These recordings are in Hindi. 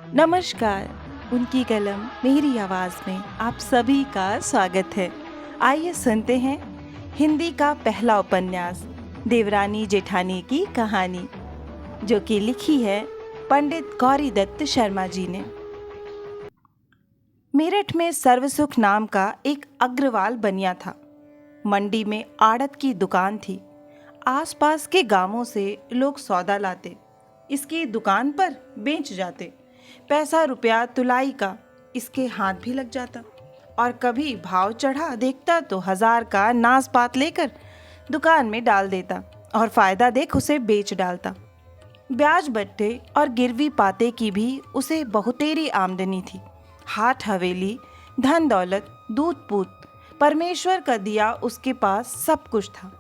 नमस्कार। उनकी कलम मेरी आवाज़ में आप सभी का स्वागत है। आइए सुनते हैं हिंदी का पहला उपन्यास देवरानी जेठानी की कहानी, जो कि लिखी है पंडित गौरी दत्त शर्मा जी ने। मेरठ में सर्वसुख नाम का एक अग्रवाल बनिया था। मंडी में आड़त की दुकान थी। आसपास के गांवों से लोग सौदा लाते, इसकी दुकान पर बेच जाते। पैसा रुपया तुलाई का इसके हाथ भी लग जाता, और कभी भाव चढ़ा देखता तो 1000 का नाशपात लेकर दुकान में डाल देता और फायदा देख उसे बेच डालता। ब्याज बट्टे और गिरवी पाते की भी उसे बहुतेरी आमदनी थी। हाट हवेली, धन दौलत, दूध पूत, परमेश्वर का दिया उसके पास सब कुछ था,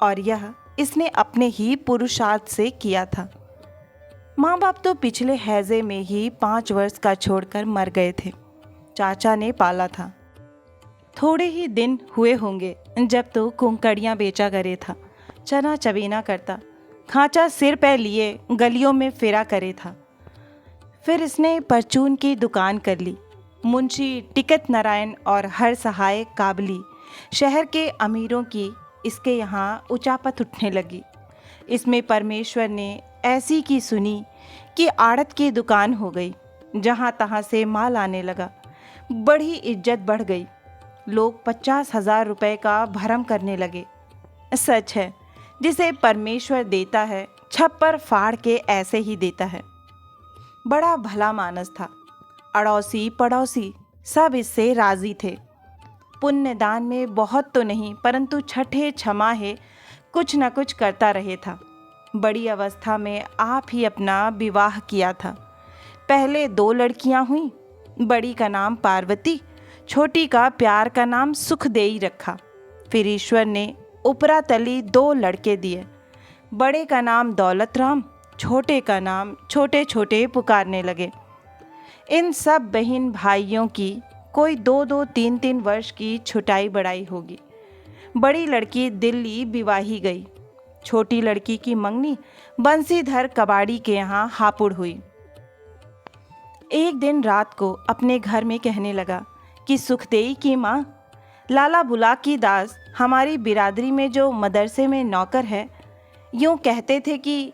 और यह इसने अपने ही पुरुषार्थ से किया था। माँ बाप तो पिछले हैजे में ही 5 वर्ष का छोड़कर मर गए थे। चाचा ने पाला था। थोड़े ही दिन हुए होंगे जब तो कुंकड़ियाँ बेचा करे था, चना चबेना करता, खांचा सिर पे लिए गलियों में फिरा करे था। फिर इसने परचून की दुकान कर ली। मुंशी टिकट नारायण और हर सहाय काबली शहर के अमीरों की इसके यहाँ उचापत उठने लगी। इसमें परमेश्वर ने ऐसी की सुनी कि आड़त की दुकान हो गई। जहाँ तहाँ से माल आने लगा। बड़ी इज्जत बढ़ गई। लोग 50,000 रुपए का भरम करने लगे। सच है, जिसे परमेश्वर देता है छप्पर फाड़ के ऐसे ही देता है। बड़ा भला मानस था। अड़ोसी पड़ोसी सब इससे राजी थे। पुण्यदान में बहुत तो नहीं, परंतु छठे छमाहे कुछ न कुछ करता रहे था। बड़ी अवस्था में आप ही अपना विवाह किया था। पहले 2 लड़कियां हुई। बड़ी का नाम पार्वती, छोटी का प्यार का नाम सुखदेई रखा। फिर ईश्वर ने उपरा तली 2 लड़के दिए। बड़े का नाम दौलत राम, छोटे का नाम छोटे छोटे पुकारने लगे। इन सब बहन भाइयों की कोई 2-2, 3-3 वर्ष की छुटाई बढ़ाई होगी। बड़ी लड़की दिल्ली विवाही गई। छोटी लड़की की मंगनी बंसीधर कबाड़ी के यहाँ हापुड़ हुई। एक दिन रात को अपने घर में कहने लगा कि सुखदेई की माँ, लाला बुला की दास हमारी बिरादरी में जो मदरसे में नौकर है, यूँ कहते थे कि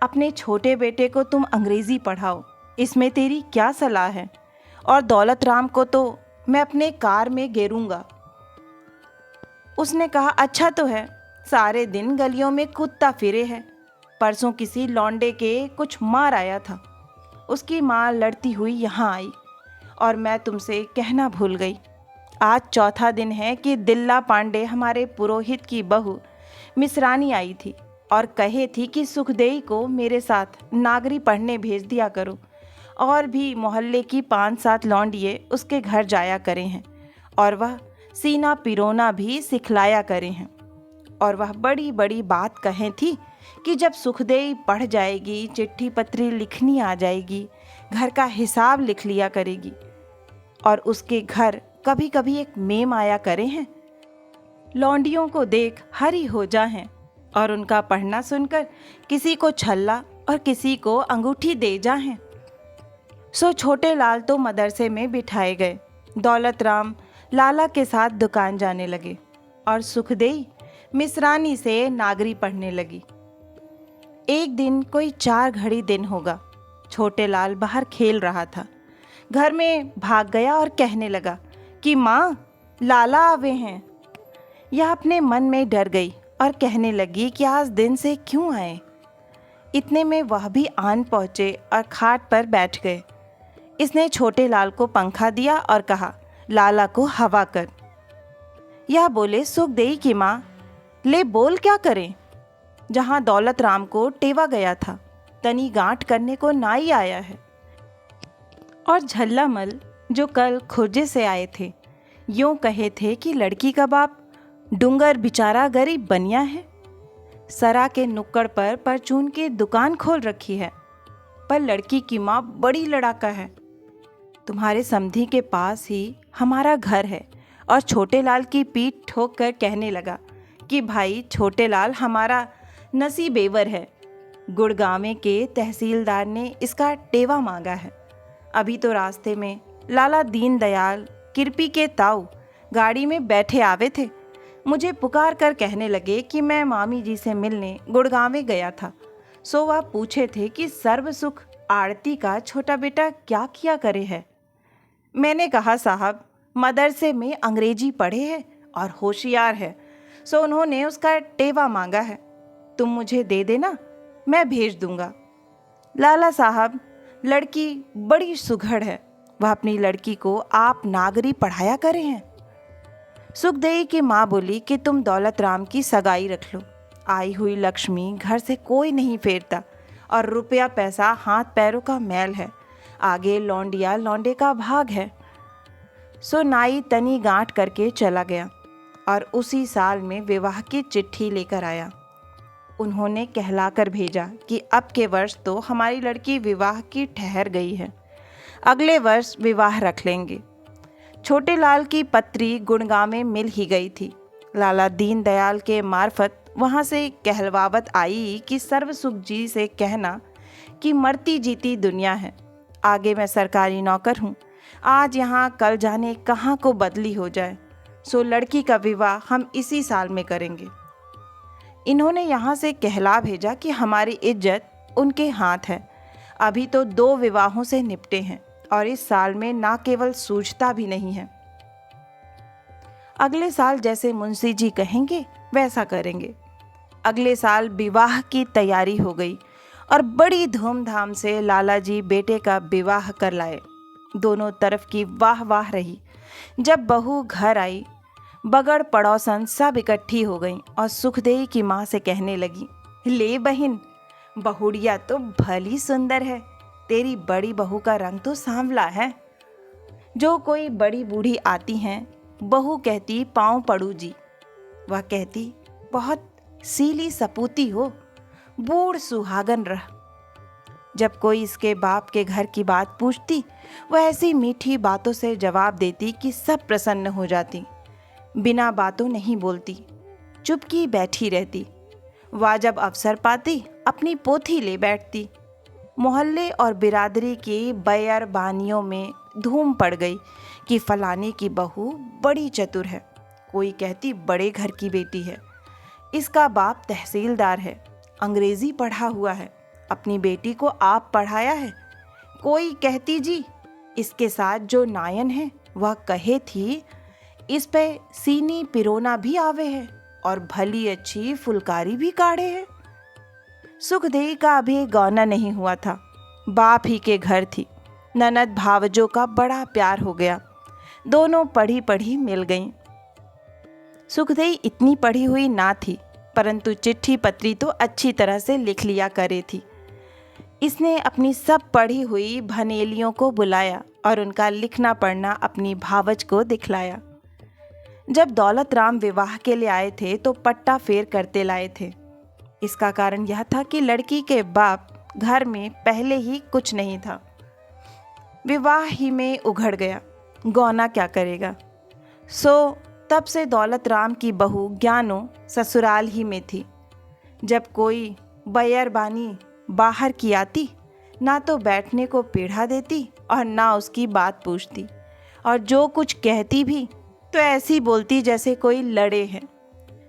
अपने छोटे बेटे को तुम अंग्रेज़ी पढ़ाओ, इसमें तेरी क्या सलाह है? और दौलत राम को तो मैं अपने कार में गेरूँगा। उसने कहा, अच्छा तो है, सारे दिन गलियों में कूदता फिरे है। परसों किसी लौंडे के कुछ मार आया था। उसकी माँ लड़ती हुई यहाँ आई, और मैं तुमसे कहना भूल गई। आज चौथा दिन है कि दिल्ला पांडे हमारे पुरोहित की बहू मिसरानी आई थी और कहे थी कि सुखदेई को मेरे साथ नागरी पढ़ने भेज दिया करो। और भी मोहल्ले की 5-7 लौंडिये उसके घर जाया करे हैं, और वह सीना पिरोना भी सिखलाया करे हैं। और वह बड़ी बड़ी बात कहें थी कि जब सुखदेई पढ़ जाएगी, चिट्ठी पत्री लिखनी आ जाएगी, घर का हिसाब लिख लिया करेगी। और उसके घर कभी कभी एक मेम आया करे हैं। लौंडियों को देख हरी हो जाएं, और उनका पढ़ना सुनकर किसी को छल्ला और किसी को अंगूठी दे जाएं। सो छोटे लाल तो मदरसे में बिठाए गए। दौलत राम लाला के साथ दुकान जाने लगे, और सुखदेई मिसरानी से नागरी पढ़ने लगी। एक दिन कोई 4 घड़ी दिन होगा। छोटे लाल बाहर खेल रहा था। घर में भाग गया और कहने लगा कि माँ, लाला आवे हैं। यह अपने मन में डर गई और कहने लगी कि आज दिन से क्यों आए। इतने में वह भी आन पहुँचे और खाट पर बैठ गए। इसने छोटे लाल को पंखा दिया और कहा, लाला को हवा कर। यह बोले, सुखदेई की माँ, ले बोल क्या करें। जहाँ दौलत राम को टेवा गया था, तनी गांठ करने को ना ही आया है। और झल्लामल जो कल खुर्जे से आए थे, यूँ कहे थे कि लड़की का बाप डूंगर बेचारा गरीब बनिया है। सरा के नुक्कड़ पर परचून की दुकान खोल रखी है, पर लड़की की माँ बड़ी लड़ाका है। तुम्हारे समधी के पास ही हमारा घर है। और छोटे लाल की पीठ ठोक कर कहने लगा कि भाई छोटे लाल हमारा नसीबेवर है। गुड़गांव के तहसीलदार ने इसका टेवा मांगा है। अभी तो रास्ते में लाला दीनदयाल किरपी के ताऊ गाड़ी में बैठे आवे थे। मुझे पुकार कर कहने लगे कि मैं मामी जी से मिलने गुड़गांवे गया था। सो वह पूछे थे कि सर्वसुख आड़ती का छोटा बेटा क्या किया करे है। मैंने कहा, साहब मदरसे में अंग्रेजी पढ़े है और होशियार है, सो उन्होंने उसका टेवा मांगा है। तुम मुझे दे देना, मैं भेज दूंगा। लाला साहब, लड़की बड़ी सुघड़ है, वह अपनी लड़की को आप नागरी पढ़ाया करे हैं। सुखदेई की माँ बोली कि तुम दौलत राम की सगाई रख लो। आई हुई लक्ष्मी घर से कोई नहीं फेरता और रुपया पैसा हाथ पैरों का मैल है, आगे लौंडिया लौंडे का भाग है। सो नाई तनी गांठ करके चला गया और उसी साल में विवाह की चिट्ठी लेकर आया। उन्होंने कहलाकर भेजा कि अब के वर्ष तो हमारी लड़की विवाह की ठहर गई है, अगले वर्ष विवाह रख लेंगे। छोटे लाल की पत्री गुड़गांव में मिल ही गई थी। लाला दीनदयाल के मार्फत वहाँ से कहलवावत आई कि सर्वसुख जी से कहना कि मरती जीती दुनिया है, आगे मैं सरकारी नौकर हूँ, आज यहाँ कल जाने कहाँ को बदली हो जाए, सो लड़की का विवाह हम इसी साल में करेंगे। इन्होंने यहाँ से कहला भेजा कि हमारी इज्जत उनके हाथ है, अभी तो 2 विवाहों से निपटे हैं और इस साल में ना केवल सूझता भी नहीं है। अगले साल जैसे मुंशी जी कहेंगे वैसा करेंगे। अगले साल विवाह की तैयारी हो गई और बड़ी धूमधाम से लाला जी बेटे का विवाह कर लाए। दोनों तरफ की वाह वाह रही। जब बहू घर आई, बगड़ पड़ोसन सब इकट्ठी हो गईं और सुखदेई की माँ से कहने लगी, ले बहन, बहुड़िया तो भली सुंदर है, तेरी बड़ी बहू का रंग तो सांवला है। जो कोई बड़ी बूढ़ी आती हैं, बहू कहती पाँव पड़ू जी, वह कहती बहुत सीली सपूती हो, बूढ़ सुहागन रह। जब कोई इसके बाप के घर की बात पूछती, वह ऐसी मीठी बातों से जवाब देती कि सब प्रसन्न हो जाती। बिना बातों नहीं बोलती, चुपकी बैठी रहती। वह जब अवसर पाती अपनी पोथी ले बैठती। मोहल्ले और बिरादरी की बयरबानियों में धूम पड़ गई कि फलाने की बहू बड़ी चतुर है, कोई कहती बड़े घर की बेटी है, इसका बाप तहसीलदार है, अंग्रेजी पढ़ा हुआ है, अपनी बेटी को आप पढ़ाया है। कोई कहती जी इसके साथ जो नायन है वह कहे थी इस पे सीनी पिरोना भी आवे है और भली अच्छी फुलकारी भी काढ़े है। सुखदेई का अभी गौना नहीं हुआ था, बाप ही के घर थी। ननद भावजों का बड़ा प्यार हो गया, दोनों पढ़ी पढ़ी मिल गईं। सुखदेई इतनी पढ़ी हुई ना थी, परंतु चिट्ठी पत्री तो अच्छी तरह से लिख लिया करे थी। इसने अपनी सब पढ़ी हुई भनेलियों को बुलाया और उनका लिखना पढ़ना अपनी भावज को दिखलाया। जब दौलत राम विवाह के लिए आए थे तो पट्टा फेर करते लाए थे। इसका कारण यह था कि लड़की के बाप घर में पहले ही कुछ नहीं था, विवाह ही में उघड़ गया, गौना क्या करेगा। सो तब से दौलत राम की बहू ज्ञानो ससुराल ही में थी। जब कोई बयरबानी बाहर की आती, ना तो बैठने को पीढ़ा देती और ना उसकी बात पूछती, और जो कुछ कहती भी तो ऐसी बोलती जैसे कोई लड़े हैं।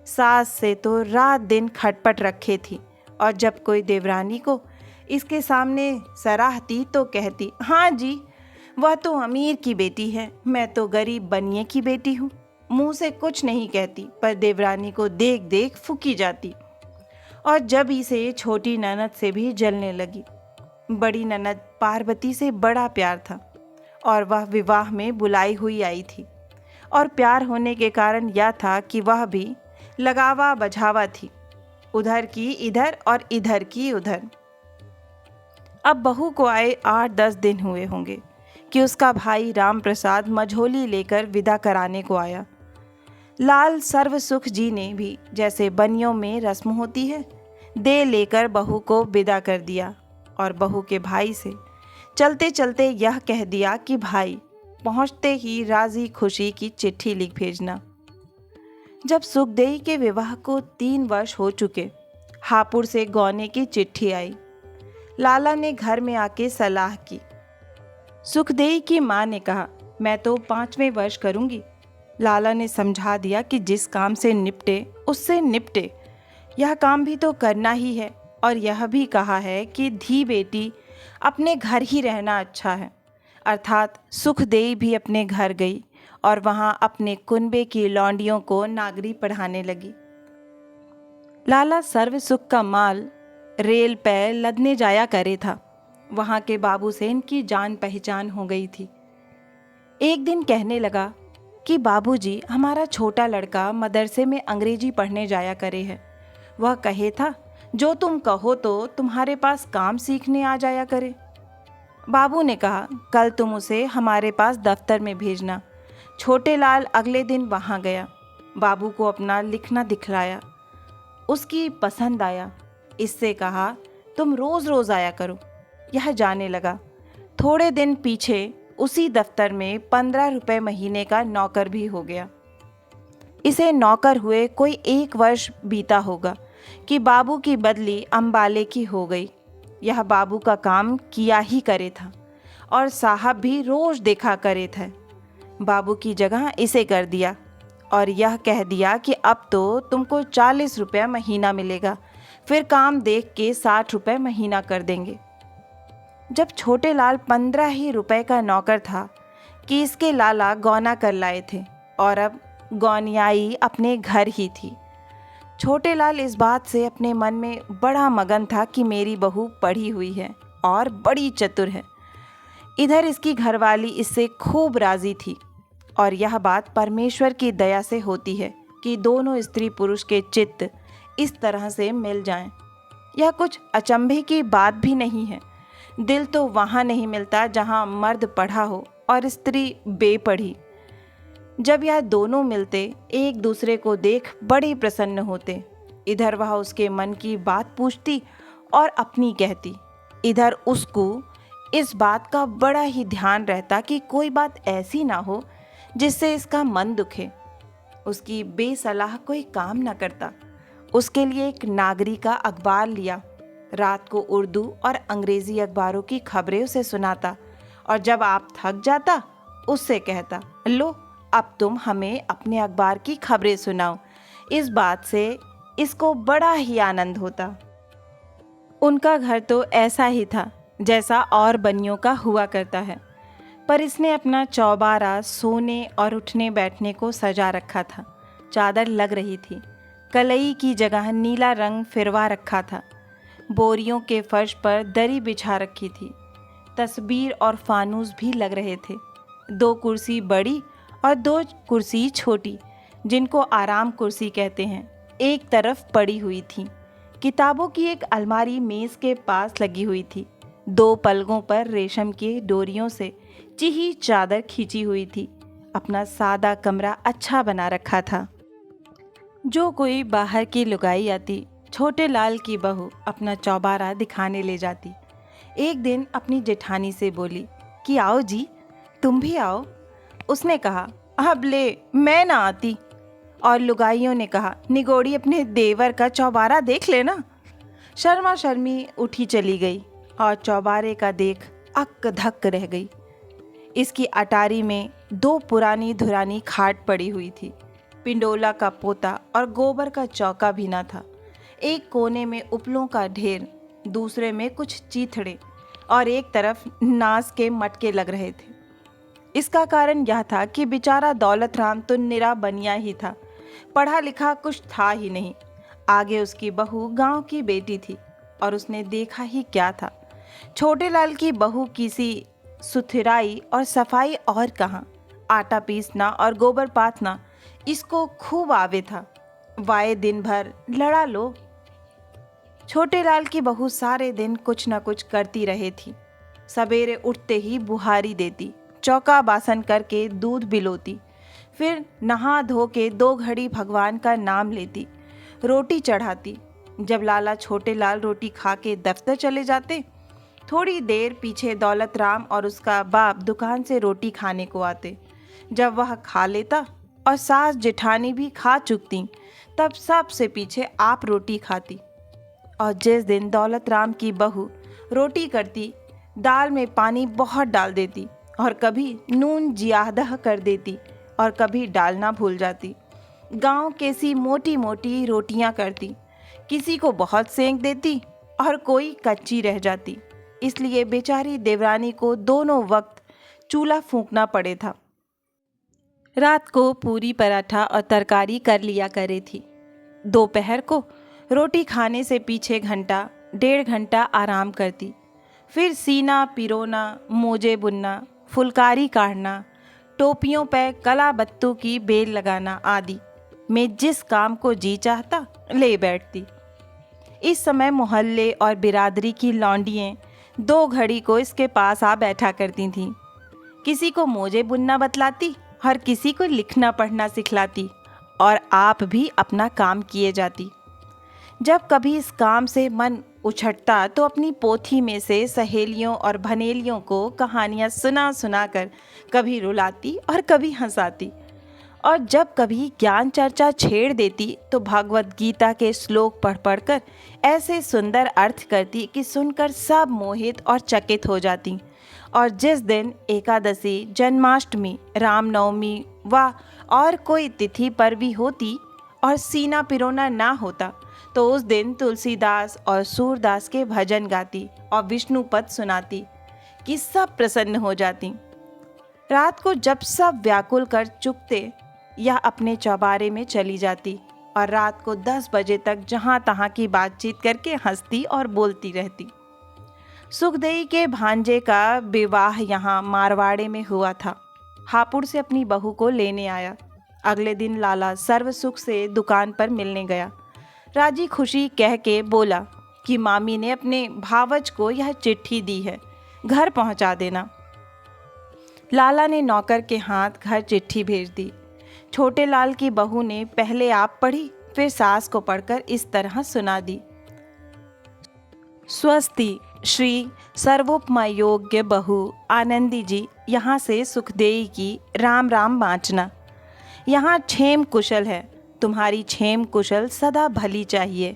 सास से तो रात दिन खटपट रखे थी, और जब कोई देवरानी को इसके सामने सराहती तो कहती, हाँ जी वह तो अमीर की बेटी है, मैं तो गरीब बनिए की बेटी हूँ। मुँह से कुछ नहीं कहती, पर देवरानी को देख देख फूकी जाती। और जब इसे छोटी ननद से भी जलने लगी। बड़ी ननद पार्वती से बड़ा प्यार था और वह विवाह में बुलाई हुई आई थी, और प्यार होने के कारण यह था कि वह भी लगावा बझावा थी, उधर की इधर और इधर की उधर। अब बहू को आए 8-10 दिन हुए होंगे कि उसका भाई राम प्रसाद मझोली लेकर विदा कराने को आया। लाल सर्वसुख जी ने भी जैसे बनियों में रस्म होती है दे लेकर बहू को विदा कर दिया, और बहू के भाई से चलते चलते यह कह दिया कि भाई पहुंचते ही राजी खुशी की चिट्ठी लिख भेजना। जब सुखदेई के विवाह को 3 वर्ष हो चुके, हापुड़ से गौने की चिट्ठी आई। लाला ने घर में आके सलाह की। सुखदेई की माँ ने कहा, मैं तो 5वें वर्ष करूँगी। लाला ने समझा दिया कि जिस काम से निपटे उससे निपटे, यह काम भी तो करना ही है। और यह भी कहा है कि धी बेटी अपने घर ही रहना अच्छा है। अर्थात सुखदेई भी अपने घर गई और वहाँ अपने कुनबे की लौंडियों को नागरी पढ़ाने लगी। लाला सर्व सुख का माल रेल पे लदने जाया करे था। वहाँ के बाबू से इनकी जान पहचान हो गई थी। एक दिन कहने लगा कि बाबूजी, हमारा छोटा लड़का मदरसे में अंग्रेजी पढ़ने जाया करे है। वह कहे था, जो तुम कहो तो तुम्हारे पास काम सीखने आ जाया करे। बाबू ने कहा, कल तुम उसे हमारे पास दफ्तर में भेजना। छोटे लाल अगले दिन वहाँ गया। बाबू को अपना लिखना दिखलाया। उसकी पसंद आया। इससे कहा, तुम रोज़ रोज़ आया करो। यह जाने लगा। थोड़े दिन पीछे उसी दफ्तर में 15 रुपये महीने का नौकर भी हो गया। इसे नौकर हुए कोई 1 वर्ष बीता होगा कि बाबू की बदली अम्बाले की हो गई। यह बाबू का काम किया ही करे था और साहब भी रोज़ देखा करे थे। बाबू की जगह इसे कर दिया और यह कह दिया कि अब तो तुमको 40 रुपये महीना मिलेगा, फिर काम देख के 60 रुपये महीना कर देंगे। जब छोटे लाल 15 ही रुपए का नौकर था कि इसके लाला गौना कर लाए थे और अब गौनियाई अपने घर ही थी। छोटे लाल इस बात से अपने मन में बड़ा मगन था कि मेरी बहू पढ़ी हुई है और बड़ी चतुर है। इधर इसकी घरवाली इससे खूब राज़ी थी और यह बात परमेश्वर की दया से होती है कि दोनों स्त्री पुरुष के चित्त इस तरह से मिल जाएं। यह कुछ अचंभे की बात भी नहीं है। दिल तो वहाँ नहीं मिलता जहाँ मर्द पढ़ा हो और स्त्री बेपढ़ी। जब यह दोनों मिलते एक दूसरे को देख बड़े प्रसन्न होते। इधर वह उसके मन की बात पूछती और अपनी कहती। इधर उसको इस बात का बड़ा ही ध्यान रहता कि कोई बात ऐसी ना हो जिससे इसका मन दुखे। उसकी बेसलाह कोई काम न करता। उसके लिए एक नागरी का अखबार लिया। रात को उर्दू और अंग्रेज़ी अखबारों की खबरें उसे सुनाता और जब आप थक जाता उससे कहता, लो अब तुम हमें अपने अखबार की खबरें सुनाओ। इस बात से इसको बड़ा ही आनंद होता। उनका घर तो ऐसा ही था जैसा और बनियों का हुआ करता है, पर इसने अपना चौबारा सोने और उठने बैठने को सजा रखा था। चादर लग रही थी। कलई की जगह नीला रंग फिरवा रखा था। बोरियों के फर्श पर दरी बिछा रखी थी। तस्बीर और फानूस भी लग रहे थे। 2 कुर्सी बड़ी और 2 कुर्सी छोटी, जिनको आराम कुर्सी कहते हैं, एक तरफ पड़ी हुई थी। किताबों की एक अलमारी मेज़ के पास लगी हुई थी। 2 पलंगों पर रेशम की डोरियों से चिही चादर खींची हुई थी। अपना सादा कमरा अच्छा बना रखा था। जो कोई बाहर की लुगाई आती, छोटे लाल की बहू अपना चौबारा दिखाने ले जाती। एक दिन अपनी जेठानी से बोली कि आओ जी, तुम भी आओ। उसने कहा, अब ले, मैं ना आती। और लुगाइयों ने कहा, निगोड़ी अपने देवर का चौबारा देख लेना। शर्मा शर्मी उठी चली गई और चौबारे का देख अक धक रह गई। इसकी अटारी में 2 पुरानी धुरानी खाट पड़ी हुई थी। पिंडोला का पोता और गोबर का चौका भी ना था। एक कोने में उपलों का ढेर, दूसरे में कुछ चीथड़े और एक तरफ नास के मटके लग रहे थे। इसका कारण यह था कि बेचारा दौलत राम तो निरा बनिया ही था, पढ़ा लिखा कुछ था ही नहीं। आगे उसकी बहू गांव की बेटी थी और उसने देखा ही क्या था। छोटे लाल की बहू किसी सुथराई और सफाई और कहाँ। आटा पीसना और गोबर पाथना इसको खूब आवे था। वाए दिन भर लड़ा लो। छोटे लाल की बहू सारे दिन कुछ न कुछ करती रहे थी। सवेरे उठते ही बुहारी देती, चौका बासन करके दूध बिलोती, फिर नहा धो के 2 घड़ी भगवान का नाम लेती, रोटी चढ़ाती। जब लाला छोटे लाल रोटी खा के दफ्तर चले जाते, थोड़ी देर पीछे दौलत राम और उसका बाप दुकान से रोटी खाने को आते। जब वह खा लेता और सास जेठानी भी खा चुकती, तब सबसे पीछे आप रोटी खाती। और जिस दिन दौलत राम की बहू रोटी करती, दाल में पानी बहुत डाल देती और कभी नून ज्यादा कर देती और कभी डालना भूल जाती। गांव के सी मोटी मोटी रोटियां करती, किसी को बहुत सेंक देती और कोई कच्ची रह जाती। इसलिए बेचारी देवरानी को दोनों वक्त चूल्हा फूंकना पड़े था। रात को पूरी पराठा और तरकारी कर लिया करे थी। दोपहर को रोटी खाने से पीछे घंटा 1.5 घंटा आराम करती। फिर सीना पिरोना, मोजे बुनना, फुलकारी काटना, टोपियों पर कला बत्तू की बेल लगाना आदि में जिस काम को जी चाहता ले बैठती। इस समय मोहल्ले और बिरादरी की लौंडियें 2 घड़ी को इसके पास आ बैठा करती थीं। किसी को मोजे बुनना बतलाती और किसी को लिखना पढ़ना सिखलाती और आप भी अपना काम किए जाती। जब कभी इस काम से मन उछटता तो अपनी पोथी में से सहेलियों और भनेलियों को कहानियाँ सुना सुना कर कभी रुलाती और कभी हंसाती। और जब कभी ज्ञान चर्चा छेड़ देती तो भगवत गीता के श्लोक पढ़ पढ़कर ऐसे सुंदर अर्थ करती कि सुनकर सब मोहित और चकित हो जाती। और जिस दिन एकादशी, जन्माष्टमी, रामनवमी व और कोई तिथि पर भी होती और सीना पिरोना ना होता तो उस दिन तुलसीदास और सूरदास के भजन गाती और विष्णु पद सुनाती कि सब प्रसन्न हो जाती। रात को जब सब व्याकुल कर चुकते या अपने चौबारे में चली जाती और रात को 10 बजे तक जहाँ तहाँ की बातचीत करके हंसती और बोलती रहती। सुखदेई के भांजे का विवाह यहाँ मारवाड़े में हुआ था। हापुड़ से अपनी बहू को लेने आया। अगले दिन लाला सर्व सुख से दुकान पर मिलने गया। राजी खुशी कह के बोला कि मामी ने अपने भावज को यह चिट्ठी दी है, घर पहुंचा देना। लाला ने नौकर के हाथ घर चिट्ठी भेज दी। छोटे लाल की बहू ने पहले आप पढ़ी, फिर सास को पढ़कर इस तरह सुना दी। स्वस्ति श्री सर्वोपमा योग्य बहू आनंदी जी, यहाँ से सुखदेई की राम राम बाँचना। यहाँ क्षेम कुशल है, तुम्हारी क्षेम कुशल सदा भली चाहिए।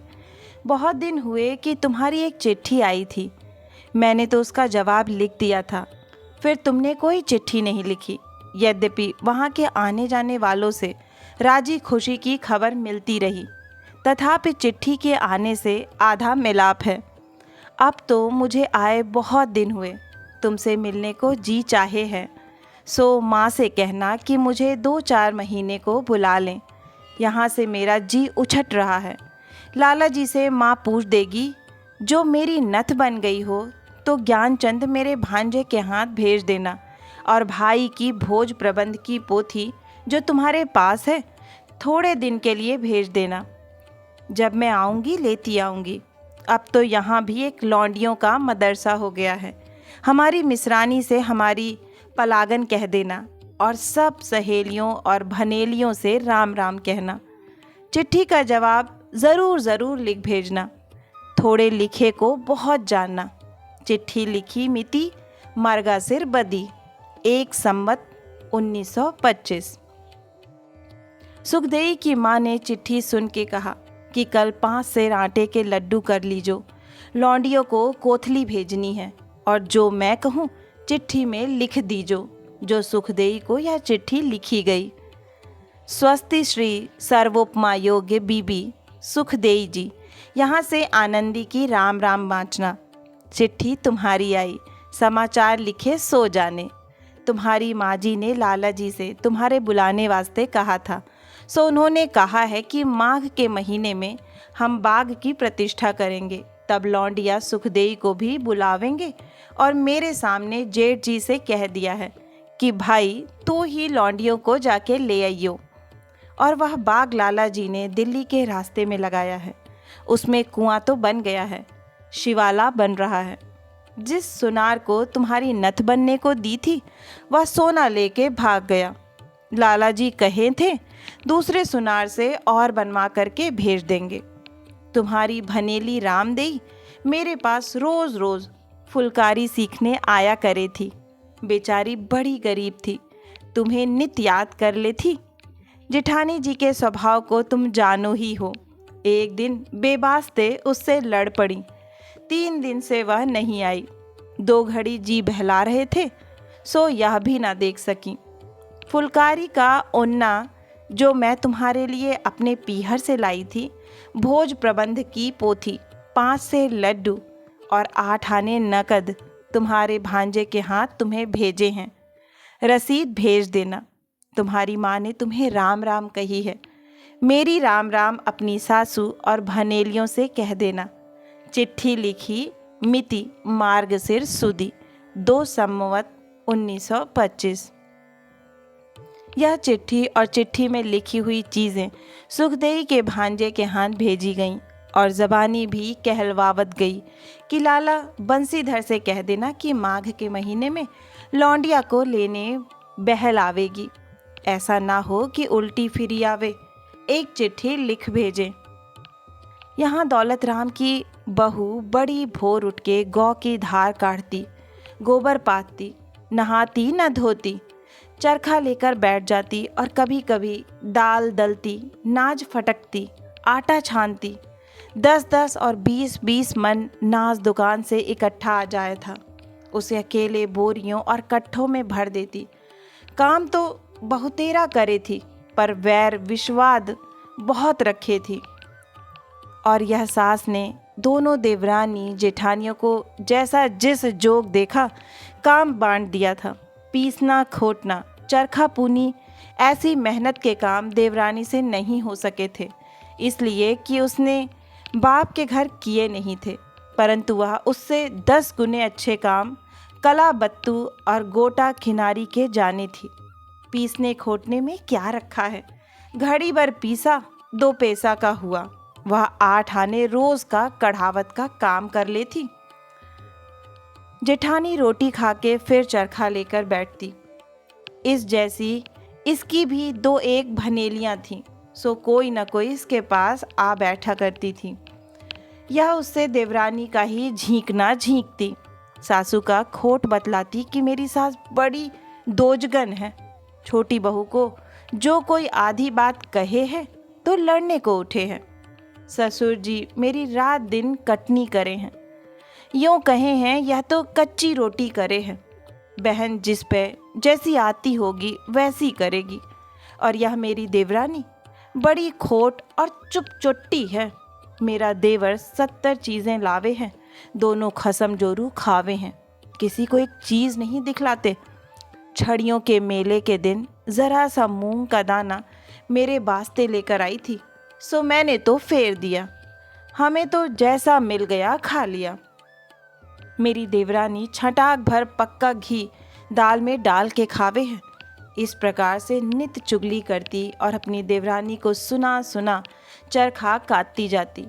बहुत दिन हुए कि तुम्हारी एक चिट्ठी आई थी, मैंने तो उसका जवाब लिख दिया था। फिर तुमने कोई चिट्ठी नहीं लिखी। यद्यपि वहाँ के आने जाने वालों से राजी खुशी की खबर मिलती रही, तथापि चिट्ठी के आने से आधा मिलाप है। अब तो मुझे आए बहुत दिन हुए, तुमसे मिलने को जी चाहे है, सो माँ से कहना कि मुझे 2-4 महीने को बुला लें। यहाँ से मेरा जी उछट रहा है। लाला जी से माँ पूछ देगी, जो मेरी नथ बन गई हो तो ज्ञानचंद मेरे भांजे के हाथ भेज देना, और भाई की भोज प्रबंध की पोथी जो तुम्हारे पास है थोड़े दिन के लिए भेज देना। जब मैं आऊँगी लेती आऊँगी। अब तो यहाँ भी एक लौंडियों का मदरसा हो गया है। हमारी मिसरानी से हमारी पलागन कह देना और सब सहेलियों और भनेलियों से राम राम कहना। चिट्ठी का जवाब ज़रूर ज़रूर लिख भेजना। थोड़े लिखे को बहुत जानना। चिट्ठी लिखी मिति मार्गासिर बदी 1 संवत 1925। सुखदेई की माँ ने चिट्ठी सुन के कहा कि कल 5 सेर आटे के लड्डू कर लीजो, लौंडियों को कोथली भेजनी है, और जो मैं कहूँ चिट्ठी में लिख दीजो। जो सुखदेई को यह चिट्ठी लिखी गई। स्वस्ति श्री सर्वोपमा योग्य बीबी सुखदेई जी, यहाँ से आनंदी की राम राम बाँचना। चिट्ठी तुम्हारी आई, समाचार लिखे सो जाने। तुम्हारी माँ जी ने लाला जी से तुम्हारे बुलाने वास्ते कहा था, सो उन्होंने कहा है कि माघ के महीने में हम बाग की प्रतिष्ठा करेंगे। तब लौंडिया सुखदेई को भी बुलावेंगे, और मेरे सामने जेठ जी से कह दिया है कि भाई तू ही लौंडियों को जाके ले आइयो। और वह बाग लाला जी ने दिल्ली के रास्ते में लगाया है। उसमें कुआं तो बन गया है, शिवाला बन रहा है। जिस सुनार को तुम्हारी नथ बनने को दी थी वह सोना लेके भाग गया। लाला जी कहे थे दूसरे सुनार से और बनवा करके भेज देंगे। तुम्हारी भनेली रामदेई मेरे पास रोज़ रोज़ फुलकारी सीखने आया करे थी। बेचारी बड़ी गरीब थी, तुम्हें नित याद कर ले थी। जेठानी जी के स्वभाव को तुम जानो ही हो। एक दिन बेवास्ते उससे लड़ पड़ी। 3 दिन से वह नहीं आई। 2 घड़ी जी बहला रहे थे, सो यह भी ना देख सकी। फुलकारी का ओन्ना जो मैं तुम्हारे लिए अपने पीहर से लाई थी, भोज प्रबंध की पोथी, 5 से लड्डू और 8 आने नकद तुम्हारे भांजे के हाथ तुम्हें भेजे हैं। रसीद भेज देना। तुम्हारी माँ ने तुम्हें राम राम कही है। मेरी राम राम अपनी सासू और भनेलियों से कह देना। चिट्ठी लिखी, मिति मार्गशिर सुदी 2 संवत 1925। यह चिट्ठी और चिट्ठी में लिखी हुई चीज़ें सुखदेई के भांजे के हाथ भेजी गईं और ज़बानी भी कहलवावत गई कि लाला बंसीधर से कह देना कि माघ के महीने में लौंडिया को लेने बहल आवेगी। ऐसा ना हो कि उल्टी फिरी आवे। एक चिट्ठी लिख भेजें। यहाँ दौलत राम की बहू बड़ी भोर उठ के गौ की धार काटती, गोबर पाथती, नहाती न धोती, चरखा लेकर बैठ जाती और कभी कभी दाल दलती, नाज फटकती, आटा छानती। 10-10 और 20-20 मन नाज दुकान से इकट्ठा आ जाया था। उसे अकेले बोरियों और कट्ठों में भर देती। काम तो बहुतेरा करे थी, पर वैर विश्वाद बहुत रखे थी। और यह सास ने दोनों देवरानी जेठानियों को जैसा जिस जोग देखा काम बांट दिया था। पीसना, खोटना, चरखा पूनी, ऐसी मेहनत के काम देवरानी से नहीं हो सके थे, इसलिए कि उसने बाप के घर किए नहीं थे, परंतु वह उससे 10 गुने अच्छे काम कला बत्तू और गोटा खिनारी के जाने थी। पीसने खोटने में क्या रखा है, घड़ी भर पीसा 2 पैसा का हुआ। वह 8 आने रोज का कढ़ावत का काम कर लेती। जेठानी रोटी खा के फिर चरखा लेकर बैठती। इस जैसी इसकी भी 2-1 भनेलियाँ थीं, सो कोई न कोई इसके पास आ बैठा करती थी। यह उससे देवरानी का ही झींकना झींकती। सासू का खोट बतलाती कि मेरी सास बड़ी दोजगन है। छोटी बहू को जो कोई आधी बात कहे है तो लड़ने को उठे हैं। ससुर जी मेरी रात दिन कटनी करे हैं, यूँ कहे हैं यह तो कच्ची रोटी करे हैं। बहन जिस पे जैसी आती होगी वैसी करेगी। और यह मेरी देवरानी बड़ी खोट और चुपचुट्टी है। मेरा देवर 70 चीज़ें लावे हैं, दोनों खसम जोरू खावे हैं, किसी को एक चीज़ नहीं दिखलाते। छड़ियों के मेले के दिन ज़रा सा मूंग का दाना मेरे वास्ते लेकर आई थी, सो मैंने तो फेर दिया। हमें तो जैसा मिल गया खा लिया। मेरी देवरानी छटाक भर पक्का घी दाल में डाल के खावे हैं। इस प्रकार से नित चुगली करती और अपनी देवरानी को सुना सुना चरखा काटती जाती।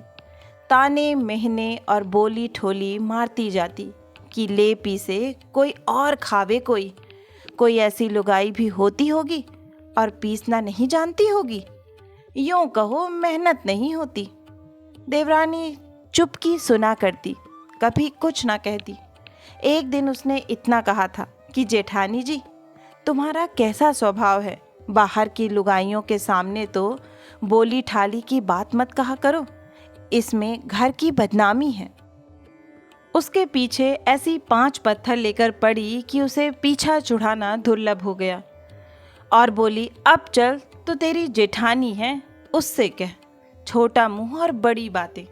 ताने महीने और बोली ठोली मारती जाती कि ले पीसे कोई और खावे। कोई ऐसी लुगाई भी होती होगी और पीसना नहीं जानती होगी। यूँ कहो मेहनत नहीं होती। देवरानी चुपकी सुना करती, कभी कुछ ना कहती। एक दिन उसने इतना कहा था कि जेठानी जी तुम्हारा कैसा स्वभाव है, बाहर की लुगाइयों के सामने तो बोली ठाली की बात मत कहा करो, इसमें घर की बदनामी है। उसके पीछे ऐसी 5 पत्थर लेकर पड़ी कि उसे पीछा छुड़ाना दुर्लभ हो गया और बोली अब चल तो तेरी जेठानी है उससे कह, छोटा मुंह और बड़ी बातें।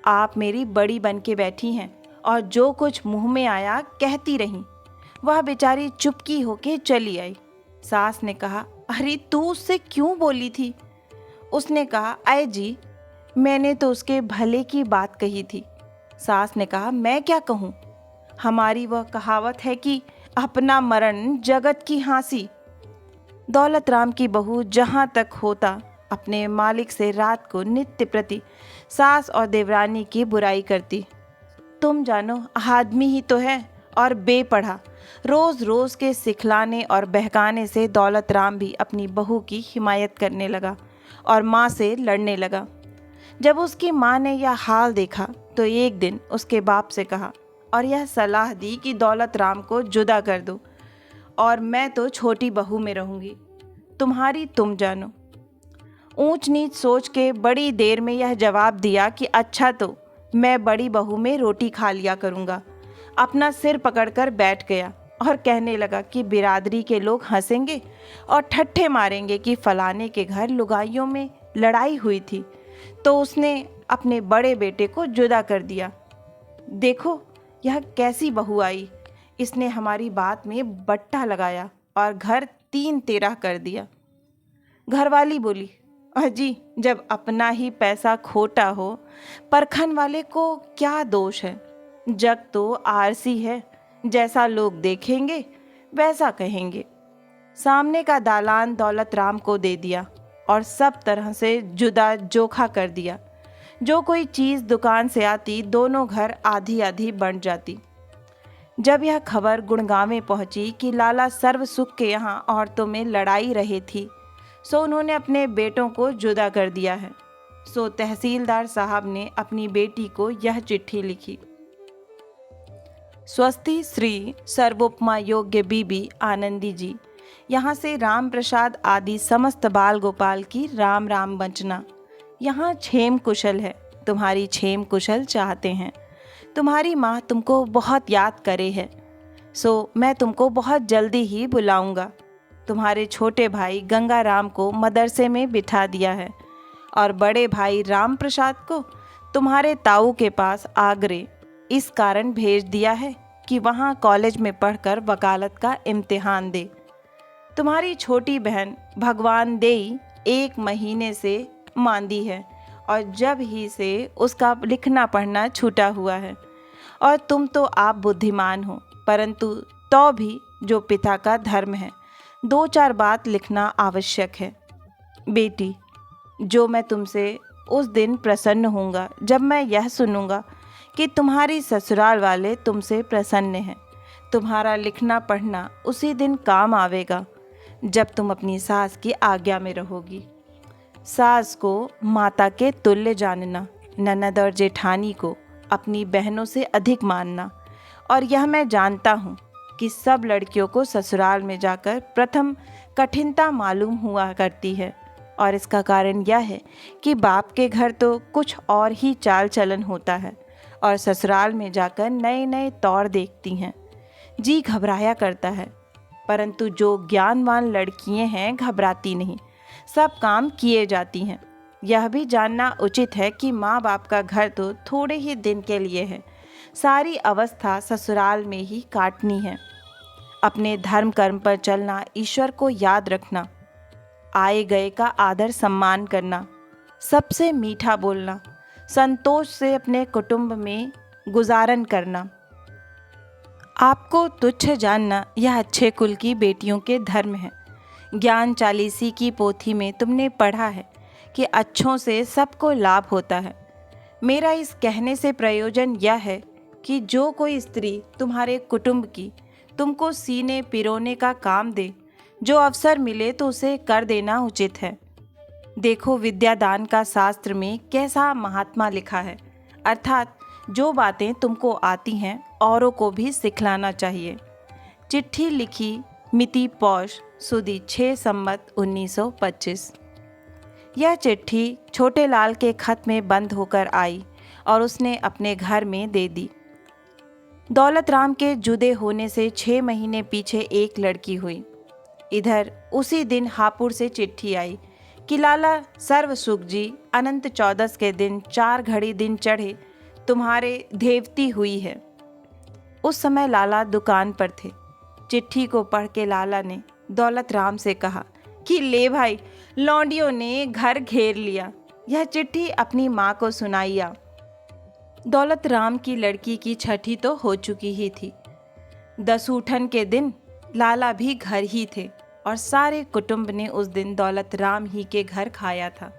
आप मेरी बड़ी बन के बैठी हैं और जो कुछ मुंह में आया कहती रहीं। वह बेचारी चुपकी होके चली आई। सास ने कहा अरे तू उससे क्यों बोली थी? उसने कहा आए जी मैंने तो उसके भले की बात कही थी। सास ने कहा मैं क्या कहूँ, हमारी वह कहावत है कि अपना मरण जगत की हाँसी। दौलत राम की बहू जहाँ तक होता अपने मालिक से रात को नित्य प्रति सास और देवरानी की बुराई करती। तुम जानो आदमी ही तो है और बेपढ़ा। रोज़ रोज़ के सिखलाने और बहकाने से दौलत राम भी अपनी बहू की हिमायत करने लगा और माँ से लड़ने लगा। जब उसकी माँ ने यह हाल देखा तो एक दिन उसके बाप से कहा और यह सलाह दी कि दौलत राम को जुदा कर दो और मैं तो छोटी बहू में रहूँगी, तुम्हारी तुम जानो। ऊंच नीच सोच के बड़ी देर में यह जवाब दिया कि अच्छा तो मैं बड़ी बहू में रोटी खा लिया करूँगा, अपना सिर पकड़कर बैठ गया और कहने लगा कि बिरादरी के लोग हंसेंगे और ठट्ठे मारेंगे कि फलाने के घर लुगाइयों में लड़ाई हुई थी तो उसने अपने बड़े बेटे को जुदा कर दिया। देखो यह कैसी बहू आई, इसने हमारी बात में बट्टा लगाया और घर 3 तेरह कर दिया। घरवाली बोली, अजी जब अपना ही पैसा खोटा हो परखन वाले को क्या दोष है। जग तो आरसी है, जैसा लोग देखेंगे वैसा कहेंगे। सामने का दालान दौलत राम को दे दिया और सब तरह से जुदा जोखा कर दिया। जो कोई चीज़ दुकान से आती दोनों घर आधी आधी बंट जाती। जब यह खबर गुड़गांव में पहुंची कि लाला सर्व सुख के यहाँ औरतों में लड़ाई रही थी, सो उन्होंने अपने बेटों को जुदा कर दिया है। सो तहसीलदार साहब ने अपनी बेटी को यह चिट्ठी लिखी। स्वस्ति श्री सर्वोपमा योग्य बीबी आनंदी जी, यहाँ से राम प्रसाद आदि समस्त बाल गोपाल की राम राम बचना। यहाँ क्षेम कुशल है, तुम्हारी क्षेम कुशल चाहते हैं। तुम्हारी माँ तुमको बहुत याद करे है, सो मैं तुमको बहुत जल्दी ही बुलाऊंगा। तुम्हारे छोटे भाई गंगाराम को मदरसे में बिठा दिया है और बड़े भाई राम प्रसाद को तुम्हारे ताऊ के पास आगरे इस कारण भेज दिया है कि वहाँ कॉलेज में पढ़कर वकालत का इम्तिहान दे। तुम्हारी छोटी बहन भगवान देई 1 महीने से मांदी है और जब ही से उसका लिखना पढ़ना छूटा हुआ है। और तुम तो आप बुद्धिमान हो, परंतु तो भी जो पिता का धर्म है 2-4 बात लिखना आवश्यक है। बेटी, जो मैं तुमसे उस दिन प्रसन्न होऊंगा जब मैं यह सुनूंगा कि तुम्हारी ससुराल वाले तुमसे प्रसन्न हैं। तुम्हारा लिखना पढ़ना उसी दिन काम आवेगा जब तुम अपनी सास की आज्ञा में रहोगी। सास को माता के तुल्य जानना, ननद और जेठानी को अपनी बहनों से अधिक मानना। और यह मैं जानता हूँ कि सब लड़कियों को ससुराल में जाकर प्रथम कठिनता मालूम हुआ करती है, और इसका कारण यह है कि बाप के घर तो कुछ और ही चाल चलन होता है और ससुराल में जाकर नए नए तौर देखती हैं। जी घबराया करता है, परंतु जो ज्ञानवान लड़कियां हैं घबराती नहीं, सब काम किए जाती हैं। यह भी जानना उचित है कि माँ बाप का घर तो थोड़े ही दिन के लिए है, सारी अवस्था ससुराल में ही काटनी है। अपने धर्म कर्म पर चलना, ईश्वर को याद रखना, आए गए का आदर सम्मान करना, सबसे मीठा बोलना, संतोष से अपने कुटुंब में गुजारन करना, आपको तुच्छ जानना, यह अच्छे कुल की बेटियों के धर्म है। ज्ञान चालीसी की पोथी में तुमने पढ़ा है कि अच्छों से सबको लाभ होता है। मेरा इस कहने से प्रयोजन यह है कि जो कोई स्त्री तुम्हारे कुटुंब की तुमको सीने पिरोने का काम दे, जो अवसर मिले तो उसे कर देना उचित है। देखो विद्यादान का शास्त्र में कैसा महात्मा लिखा है, अर्थात जो बातें तुमको आती हैं औरों को भी सिखलाना चाहिए। चिट्ठी लिखी मिति पौष सुदी 6 संवत 1925। यह चिट्ठी छोटे लाल के खत में बंद होकर आई और उसने अपने घर में दे दी। दौलत राम के जुदे होने से 6 महीने पीछे एक लड़की हुई। इधर उसी दिन हापुड़ से चिट्ठी आई कि लाला सर्व सुख जी अनंत 14 के दिन 4 घड़ी दिन चढ़े तुम्हारे देवती हुई है। उस समय लाला दुकान पर थे। चिट्ठी को पढ़ के लाला ने दौलत राम से कहा कि ले भाई, लौंडियों ने घर घेर लिया। यह चिट्ठी अपनी माँ को सुनाइया। दौलत राम की लड़की की छठी तो हो चुकी ही थी। 10 उठन के दिन लाला भी घर ही थे और सारे कुटुंब ने उस दिन दौलत राम ही के घर खाया था।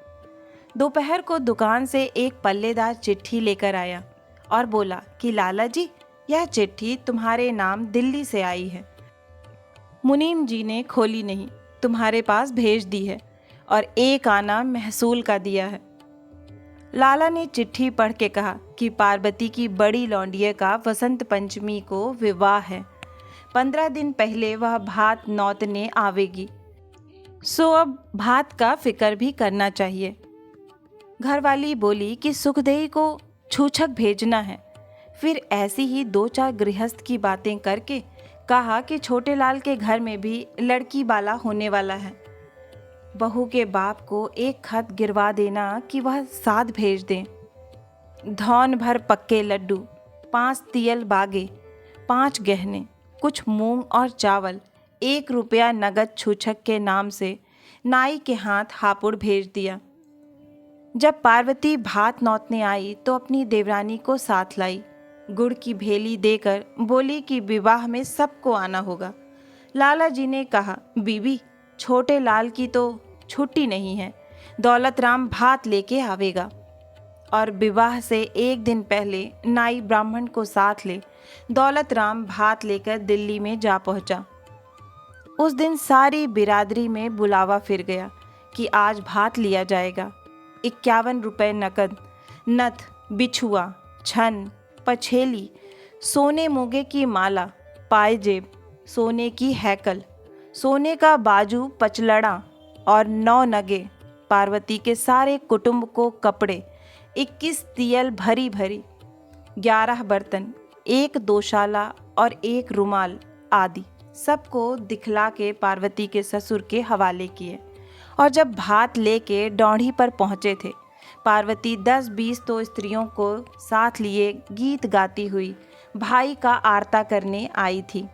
दोपहर को दुकान से एक पल्लेदार चिट्ठी लेकर आया और बोला कि लाला जी, यह चिट्ठी तुम्हारे नाम दिल्ली से आई है। मुनीम जी ने खोली नहीं, तुम्हारे पास भेज दी है और 1 आना महसूल का दिया है। लाला ने चिट्ठी पढ़ के कहा कि पार्वती की बड़ी लौंडिये का वसंत पंचमी को विवाह है। 15 दिन पहले वह भात नौतने आवेगी, सो अब भात का फिक्र भी करना चाहिए। घरवाली बोली कि सुखदेई को छूछक भेजना है, फिर ऐसी ही 2-4 गृहस्थ की बातें करके कहा कि छोटे लाल के घर में भी लड़की वाला होने वाला है। बहू के बाप को एक खत गिरवा देना कि वह साथ भेज दें। धौन भर पक्के लड्डू, 5 तियल बागे, 5 गहने, कुछ मूंग और चावल, 1 रुपया नगद छूछक के नाम से नाई के हाथ हापुड़ भेज दिया। जब पार्वती भात नौतने आई तो अपनी देवरानी को साथ लाई। गुड़ की भेली देकर बोली कि विवाह में सबको आना होगा। लाला जी ने कहा, बीबी छोटे लाल की तो छुट्टी नहीं है, दौलत राम भात लेके आवेगा। और विवाह से एक दिन पहले नाई ब्राह्मण को साथ ले दौलत राम भात लेकर दिल्ली में जा पहुंचा। उस दिन सारी बिरादरी में बुलावा फिर गया कि आज भात लिया जाएगा। 51 रुपये नकद, नथ, बिछुआ, छन, पछेली, सोने मोगे की माला, पायजेब, सोने की हैकल, सोने का बाजू पचलड़ा और 9 नगे, पार्वती के सारे कुटुंब को कपड़े, 21 तियल भरी भरी, 11 बर्तन, 1 दोशाला और 1 रुमाल आदि सबको दिखला के पार्वती के ससुर के हवाले किए। और जब भात लेके डौढ़ी पर पहुँचे थे, पार्वती 10-20 तो स्त्रियों को साथ लिए गीत गाती हुई भाई का आरता करने आई थी।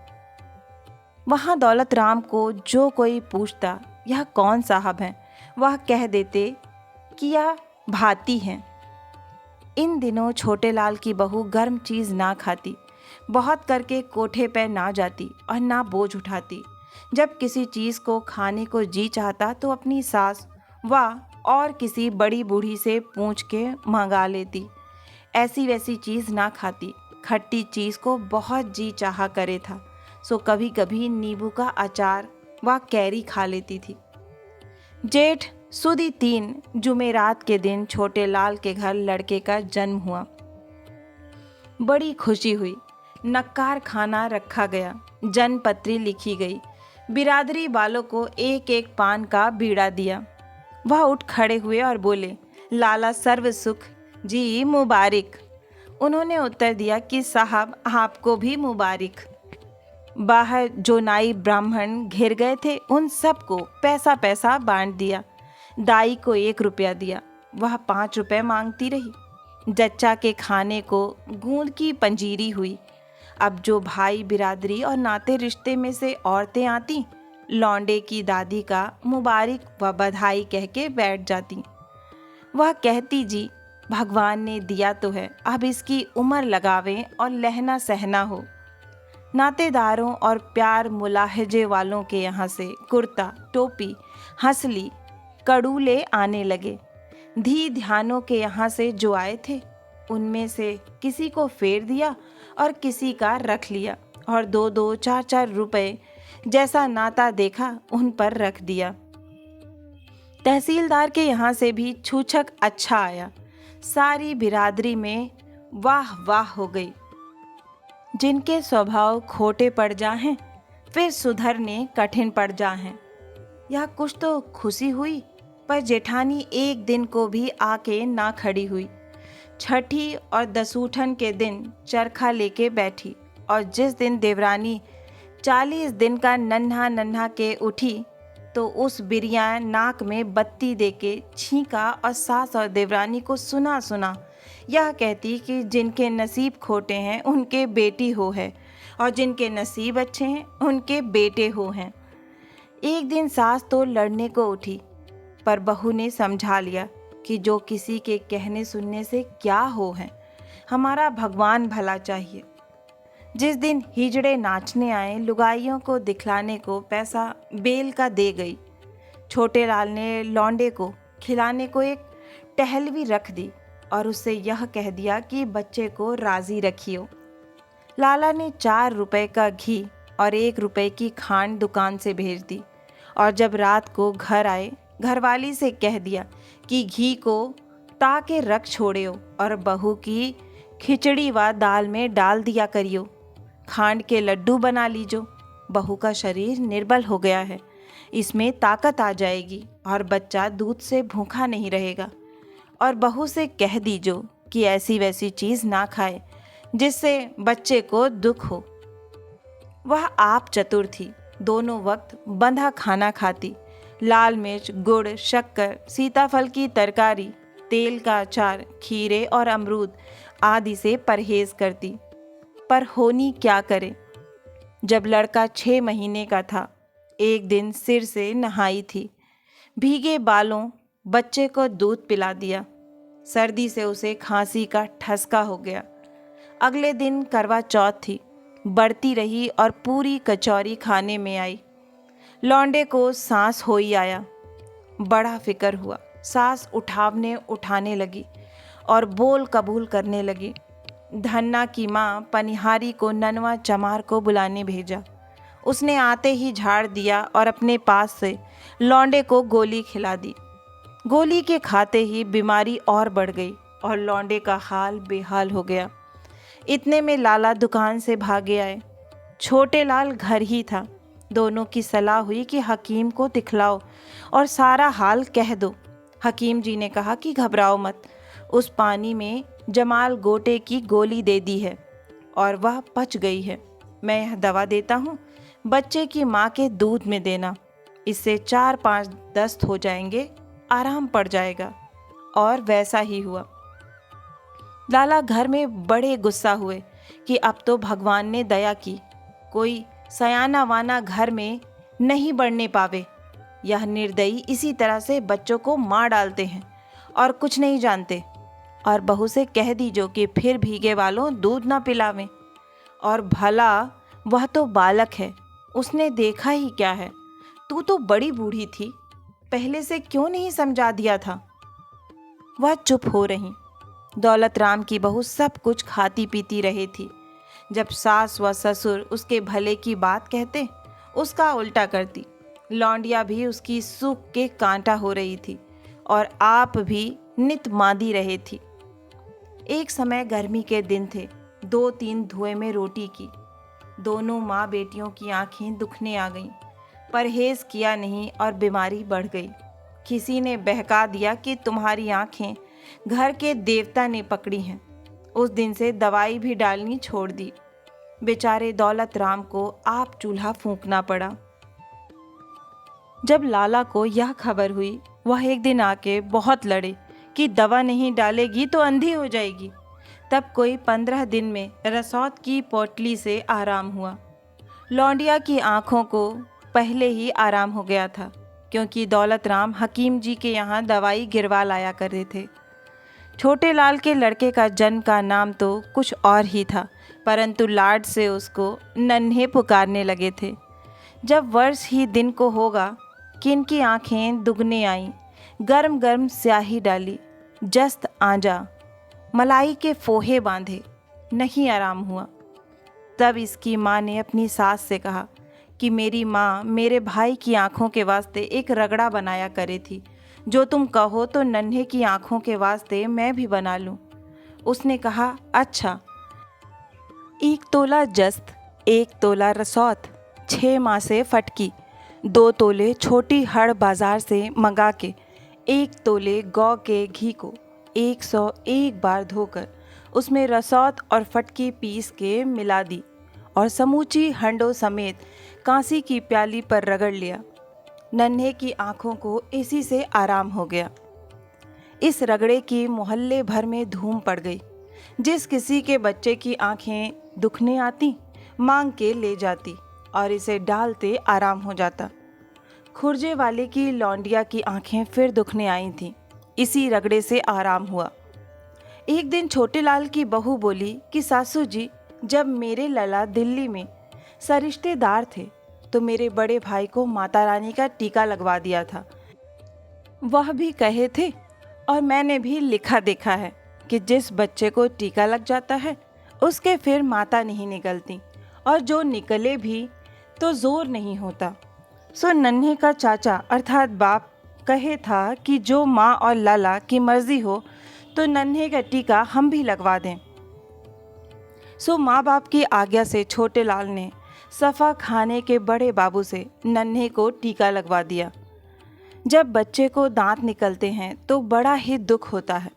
वहाँ दौलत राम को जो कोई पूछता यह कौन साहब हैं, वह कह देते कि यह भाती हैं। इन दिनों छोटे लाल की बहू गर्म चीज़ ना खाती, बहुत करके कोठे पर ना जाती और ना बोझ उठाती। जब किसी चीज़ को खाने को जी चाहता तो अपनी सास व और किसी बड़ी बूढ़ी से पूछ के मंगा लेती। ऐसी वैसी चीज़ ना खाती। खट्टी चीज़ को बहुत जी चाहा करे था, सो कभी कभी नींबू का अचार व कैरी खा लेती थी। जेठ सुदी 3 जुमेरात के दिन छोटे लाल के घर लड़के का जन्म हुआ। बड़ी खुशी हुई। नक्कार खाना रखा गया, जन्मपत्री लिखी गई, बिरादरी वालों को 1-1 पान का बीड़ा दिया। वह उठ खड़े हुए और बोले, लाला सर्व सुख जी मुबारक। उन्होंने उत्तर दिया कि साहब आपको भी मुबारक। बाहर जो नाई ब्राह्मण घिर गए थे उन सबको पैसा पैसा बांट दिया। दाई को 1 रुपया दिया, वह 5 रुपये मांगती रही। जच्चा के खाने को गूंद की पंजीरी हुई। अब जो भाई बिरादरी और नाते रिश्ते में से औरतें आती, लौंडे की दादी का मुबारक व बधाई कह के बैठ जाती। वह कहती, जी भगवान ने दिया तो है, अब इसकी उम्र लगावें और लहना सहना हो। नातेदारों और प्यार मुलाहजे वालों के यहाँ से कुर्ता, टोपी, हंसली, कड़ूले आने लगे। धी ध्यानों के यहाँ से जो आए थे उनमें से किसी को फेर दिया और किसी का रख लिया और 2-2, 4-4 रुपए जैसा नाता देखा उन पर रख दिया। तहसीलदार के यहाँ से भी छूछक अच्छा आया। सारी बिरादरी में वाह वाह हो गई। जिनके स्वभाव खोटे पड़ जाएं फिर सुधरने कठिन पड़ जाएं। यह कुछ तो खुशी हुई, पर जेठानी एक दिन को भी आके ना खड़ी हुई। छठी और दसूठन के दिन चरखा लेके बैठी और जिस दिन देवरानी 40 दिन का नन्हा नन्हा के उठी तो उस बिरिया नाक में बत्ती देके छींका और सास और देवरानी को सुना सुना यह कहती कि जिनके नसीब खोटे हैं उनके बेटी हो है और जिनके नसीब अच्छे हैं उनके बेटे हो हैं। एक दिन सास तो लड़ने को उठी, पर बहू ने समझा लिया कि जो किसी के कहने सुनने से क्या हो है, हमारा भगवान भला चाहिए। जिस दिन हिजड़े नाचने आए, लुगाइयों को दिखलाने को पैसा बेल का दे गई। छोटे लाल ने लौंडे को खिलाने को एक टहलवी रख दी और उससे यह कह दिया कि बच्चे को राजी रखियो। लाला ने 4 रुपए का घी और 1 रुपए की खांड दुकान से भेज दी और जब रात को घर आए, घरवाली से कह दिया कि घी को ताके रख छोड़ियो और बहू की खिचड़ी व दाल में डाल दिया करियो। खांड के लड्डू बना लीजो, बहू का शरीर निर्बल हो गया है, इसमें ताकत आ जाएगी और बच्चा दूध से भूखा नहीं रहेगा। और बहू से कह दीजो कि ऐसी वैसी चीज़ ना खाए, जिससे बच्चे को दुख हो। वह आप चतुर थी, दोनों वक्त बंधा खाना खाती, लाल मिर्च, गुड़, शक्कर, सीताफल की तरकारी, तेल का अचार, खीरे और अमरूद आदि से परहेज करती। पर होनी क्या करे। जब लड़का 6 महीने का था, एक दिन सिर से नहाई थी, भीगे बालों बच्चे को दूध पिला दिया। सर्दी से उसे खांसी का ठसका हो गया। अगले दिन करवा चौथ थी, बढ़ती रही और पूरी कचौरी खाने में आई। लौंडे को सांस हो ही आया। बड़ा फिक्र हुआ, सांस उठाने लगी और बोल कबूल करने लगी। धन्ना की माँ पनिहारी को ननवा चमार को बुलाने भेजा। उसने आते ही झाड़ दिया और अपने पास से लौंडे को गोली खिला दी। गोली के खाते ही बीमारी और बढ़ गई और लौंडे का हाल बेहाल हो गया। इतने में लाला दुकान से भागे आए। छोटे लाल घर ही था। दोनों की सलाह हुई कि हकीम को दिखलाओ और सारा हाल कह दो। हकीम जी ने कहा कि घबराओ मत, उस पानी में जमाल गोटे की गोली दे दी है और वह पच गई है। मैं यह दवा देता हूँ, बच्चे की माँ के दूध में देना, इससे 4-5 दस्त हो जाएंगे, आराम पड़ जाएगा। और वैसा ही हुआ। लाला घर में बड़े गुस्सा हुए कि अब तो भगवान ने दया की, कोई सयाना वाना घर में नहीं बढ़ने पावे। यह निर्दयी इसी तरह से बच्चों को मार डालते हैं और कुछ नहीं जानते। और बहू से कह दीजो कि फिर भीगे वालों दूध ना पिलावें। और भला वह तो बालक है, उसने देखा ही क्या है। तू तो बड़ी बूढ़ी थी, पहले से क्यों नहीं समझा दिया था। वह चुप हो रही। दौलत राम की बहू सब कुछ खाती पीती रही थी। जब सास व ससुर उसके भले की बात कहते, उसका उल्टा करती। लौंडिया भी उसकी सूख के कांटा हो रही थी और आप भी नित मादी रहे थी। एक समय गर्मी के दिन थे। 2-3 धुएं में रोटी की। दोनों माँ बेटियों की आंखें दुखने आ गईं। परहेज किया नहीं और बीमारी बढ़ गई। किसी ने बहका दिया कि तुम्हारी आंखें घर के देवता ने पकड़ी हैं। उस दिन से दवाई भी डालनी छोड़ दी। बेचारे दौलत राम को आप चूल्हा फूंकना पड़ा। जब लाला को यह खबर हुई, वह एक दिन आके बहुत लड़े कि दवा नहीं डालेगी तो अंधी हो जाएगी। तब कोई 15 दिन में रसौत की पोटली से आराम हुआ। लौंडिया की आंखों को पहले ही आराम हो गया था, क्योंकि दौलत राम हकीम जी के यहाँ दवाई गिरवा लाया करते थे। छोटे लाल के लड़के का जन्म का नाम तो कुछ और ही था, परंतु लाड से उसको नन्हे पुकारने लगे थे। जब वर्ष ही दिन को होगा कि इनकी आंखें दुगने आईं, गर्म गर्म स्याही डाली, जस्त आंजा, मलाई के फोहे बांधे, नहीं आराम हुआ। तब इसकी माँ ने अपनी सास से कहा कि मेरी माँ मेरे भाई की आंखों के वास्ते एक रगड़ा बनाया करे थी, जो तुम कहो तो नन्हे की आंखों के वास्ते मैं भी बना लूं। उसने कहा, अच्छा। 1 तोला जस्त, 1 तोला रसौत, 6 माह से फटकी, 2 तोले छोटी हड़ बाजार से मंगा के 1 तोले गौ के घी को 101 बार धोकर उसमें रसौत और फटकी पीस के मिला दी और समूची हंडों समेत कांसी की प्याली पर रगड़ लिया। नन्हे की आंखों को इसी से आराम हो गया। इस रगड़े की मोहल्ले भर में धूम पड़ गई। जिस किसी के बच्चे की आंखें दुखने आती, मांग के ले जाती और इसे डालते आराम हो जाता। खुर्जे वाले की लौंडिया की आंखें फिर दुखने आई थीं। इसी रगड़े से आराम हुआ। एक दिन छोटे लाल की बहू बोली कि सासू जी, जब मेरे लला दिल्ली में सरिश्तेदार थे तो मेरे बड़े भाई को माता रानी का टीका लगवा दिया था। वह भी कहे थे और मैंने भी लिखा देखा है कि जिस बच्चे को टीका लग जाता है उसके फिर माता नहीं निकलती, और जो निकले भी तो जोर नहीं होता। सो नन्हे का चाचा अर्थात बाप कहे था कि जो माँ और लाला की मर्जी हो तो नन्हे का टीका हम भी लगवा दें। सो माँ बाप की आज्ञा से छोटे लाल ने सफ़ा खाने के बड़े बाबू से नन्हे को टीका लगवा दिया। जब बच्चे को दांत निकलते हैं तो बड़ा ही दुख होता है।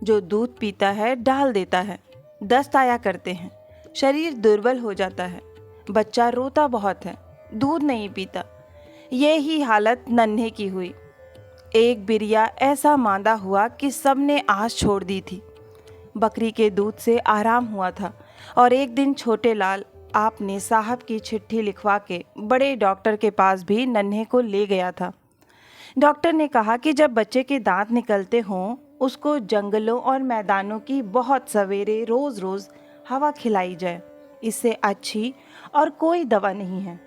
जो दूध पीता है डाल देता है, दस्त आया करते हैं, शरीर दुर्बल हो जाता है, बच्चा रोता बहुत है, दूध नहीं पीता। यही हालत नन्हे की हुई। एक बिरिया ऐसा मांदा हुआ कि सबने आस छोड़ दी थी। बकरी के दूध से आराम हुआ था और एक दिन छोटे लाल आपने साहब की चिट्ठी लिखवा के बड़े डॉक्टर के पास भी नन्हे को ले गया था। डॉक्टर ने कहा कि जब बच्चे के दांत निकलते हों उसको जंगलों और मैदानों की बहुत सवेरे रोज़ रोज़ हवा खिलाई जाए, इससे अच्छी और कोई दवा नहीं है।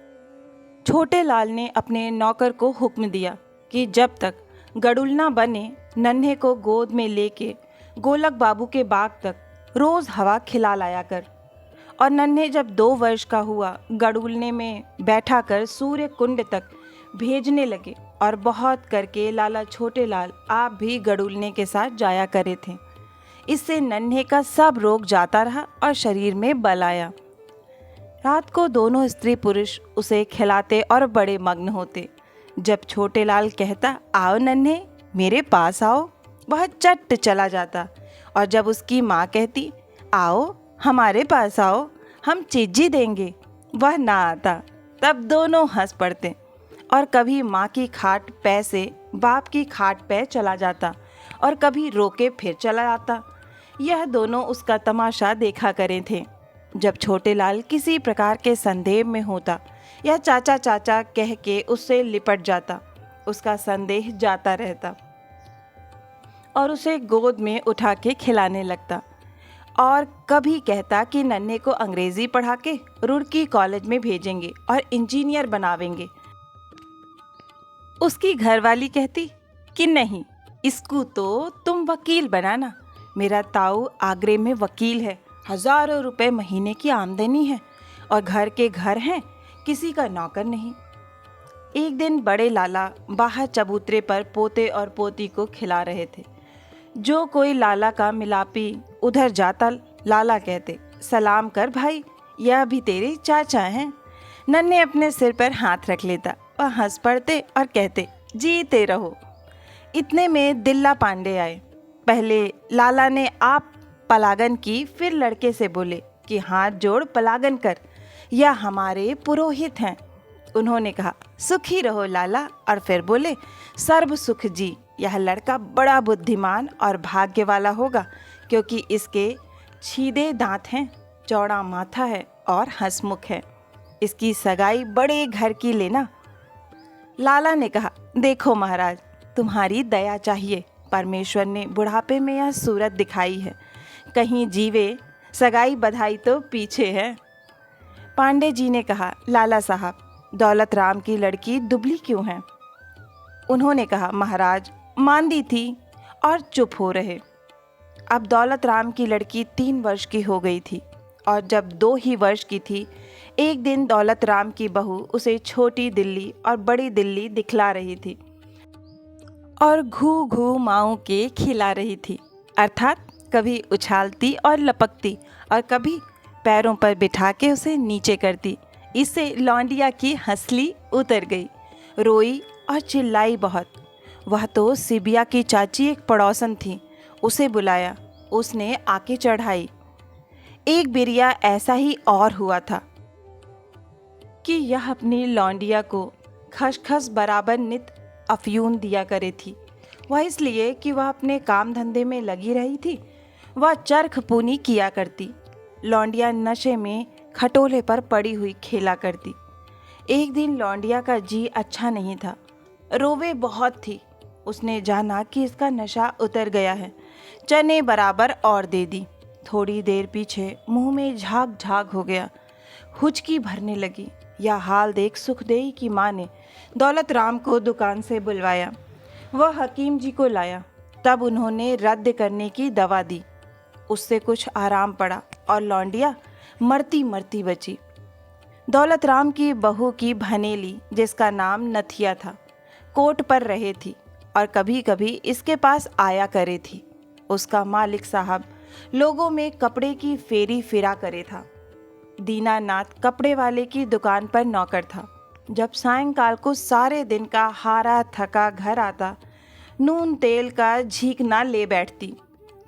छोटे लाल ने अपने नौकर को हुक्म दिया कि जब तक गड़ुल ना बने नन्हे को गोद में लेके गोलक बाबू के बाग तक रोज़ हवा खिला लाया कर। और नन्हे जब 2 वर्ष का हुआ गड़ुलने में बैठा कर सूर्य कुंड तक भेजने लगे और बहुत करके लाला छोटे लाल आप भी गड़ुलने के साथ जाया करे थे। इससे नन्हे का सब रोग जाता रहा और शरीर में बल आया। रात को दोनों स्त्री पुरुष उसे खिलाते और बड़े मग्न होते। जब छोटे लाल कहता आओ नन्हे मेरे पास आओ, वह चट चला जाता। और जब उसकी माँ कहती आओ हमारे पास आओ हम चीजी देंगे, वह ना आता। तब दोनों हंस पड़ते और कभी माँ की खाट पै से बाप की खाट पे चला जाता और कभी रोके फिर चला आता। यह दोनों उसका तमाशा देखा करे थे। जब छोटे लाल किसी प्रकार के संदेह में होता या चाचा चाचा कह के उससे लिपट जाता, उसका संदेह जाता रहता और उसे गोद में उठा के खिलाने लगता। और कभी कहता कि नन्हे को अंग्रेजी पढ़ा के रुड़की कॉलेज में भेजेंगे और इंजीनियर बनावेंगे। उसकी घरवाली कहती कि नहीं, इसको तो तुम वकील बनाना। मेरा ताऊ आगरे में वकील है, हज़ारों रुपए महीने की आमदनी है और घर के घर हैं, किसी का नौकर नहीं। एक दिन बड़े लाला बाहर चबूतरे पर पोते और पोती को खिला रहे थे। जो कोई लाला का मिलापी उधर जाता लाला कहते सलाम कर भाई, यह भी तेरे चाचा हैं। नन्हे अपने सिर पर हाथ रख लेता, वह हंस पड़ते और कहते जीते रहो। इतने में दिल्ला पांडे आए। पहले लाला ने आप पलागन की, फिर लड़के से बोले कि हाथ जोड़ पलागन कर, यह हमारे पुरोहित हैं। उन्होंने कहा सुखी रहो लाला, और फिर बोले सर्व सुख जी, यह लड़का बड़ा बुद्धिमान और भाग्य वाला होगा क्योंकि इसके छीदे दांत हैं, चौड़ा माथा है और हंसमुख है। इसकी सगाई बड़े घर की लेना। लाला ने कहा देखो महाराज, तुम्हारी दया चाहिए, परमेश्वर ने बुढ़ापे में यह सूरत दिखाई है, कहीं जीवे सगाई बधाई तो पीछे है। पांडे जी ने कहा लाला साहब, दौलत राम की लड़की दुबली क्यों है? उन्होंने कहा महाराज मांदी थी, और चुप हो रहे। अब दौलत राम की लड़की 3 वर्ष की हो गई थी और जब 2 ही वर्ष की थी, एक दिन दौलत राम की बहू उसे छोटी दिल्ली और बड़ी दिल्ली दिखला रही थी और घू घू माऊ के खिला रही थी, अर्थात कभी उछालती और लपकती और कभी पैरों पर बिठा के उसे नीचे करती। इससे लौंडिया की हंसली उतर गई, रोई और चिल्लाई बहुत। वह तो सिबिया की चाची एक पड़ोसन थी, उसे बुलाया, उसने आके चढ़ाई। एक बिरिया ऐसा ही और हुआ था कि यह अपनी लौंडिया को खसखस बराबर नित अफ्यून दिया करे थी। वह इसलिए कि वह अपने काम धंधे में लगी रही थी, वह चरख पूनी किया करती। लौंडिया नशे में खटोले पर पड़ी हुई खेला करती। एक दिन लौंडिया का जी अच्छा नहीं था, रोवे बहुत थी। उसने जाना कि इसका नशा उतर गया है, चने बराबर और दे दी। थोड़ी देर पीछे मुंह में झाग झाग हो गया, हुचकी भरने लगी। यह हाल देख सुखदेई की माँ ने दौलत राम को दुकान से बुलवाया, वह हकीम जी को लाया। तब उन्होंने रद्द करने की दवा दी, उससे कुछ आराम पड़ा और लौंडिया मरती मरती बची। दौलत राम की बहू की भनेली, जिसका नाम नथिया था, कोर्ट पर रहे थी और कभी कभी इसके पास आया करे थी। उसका मालिक साहब लोगों में कपड़े की फेरी फिरा करे था। दीनानाथ कपड़े वाले की दुकान पर नौकर था। जब सायंकाल को सारे दिन का हारा थका घर आता, नून तेल का झींकना ले बैठती।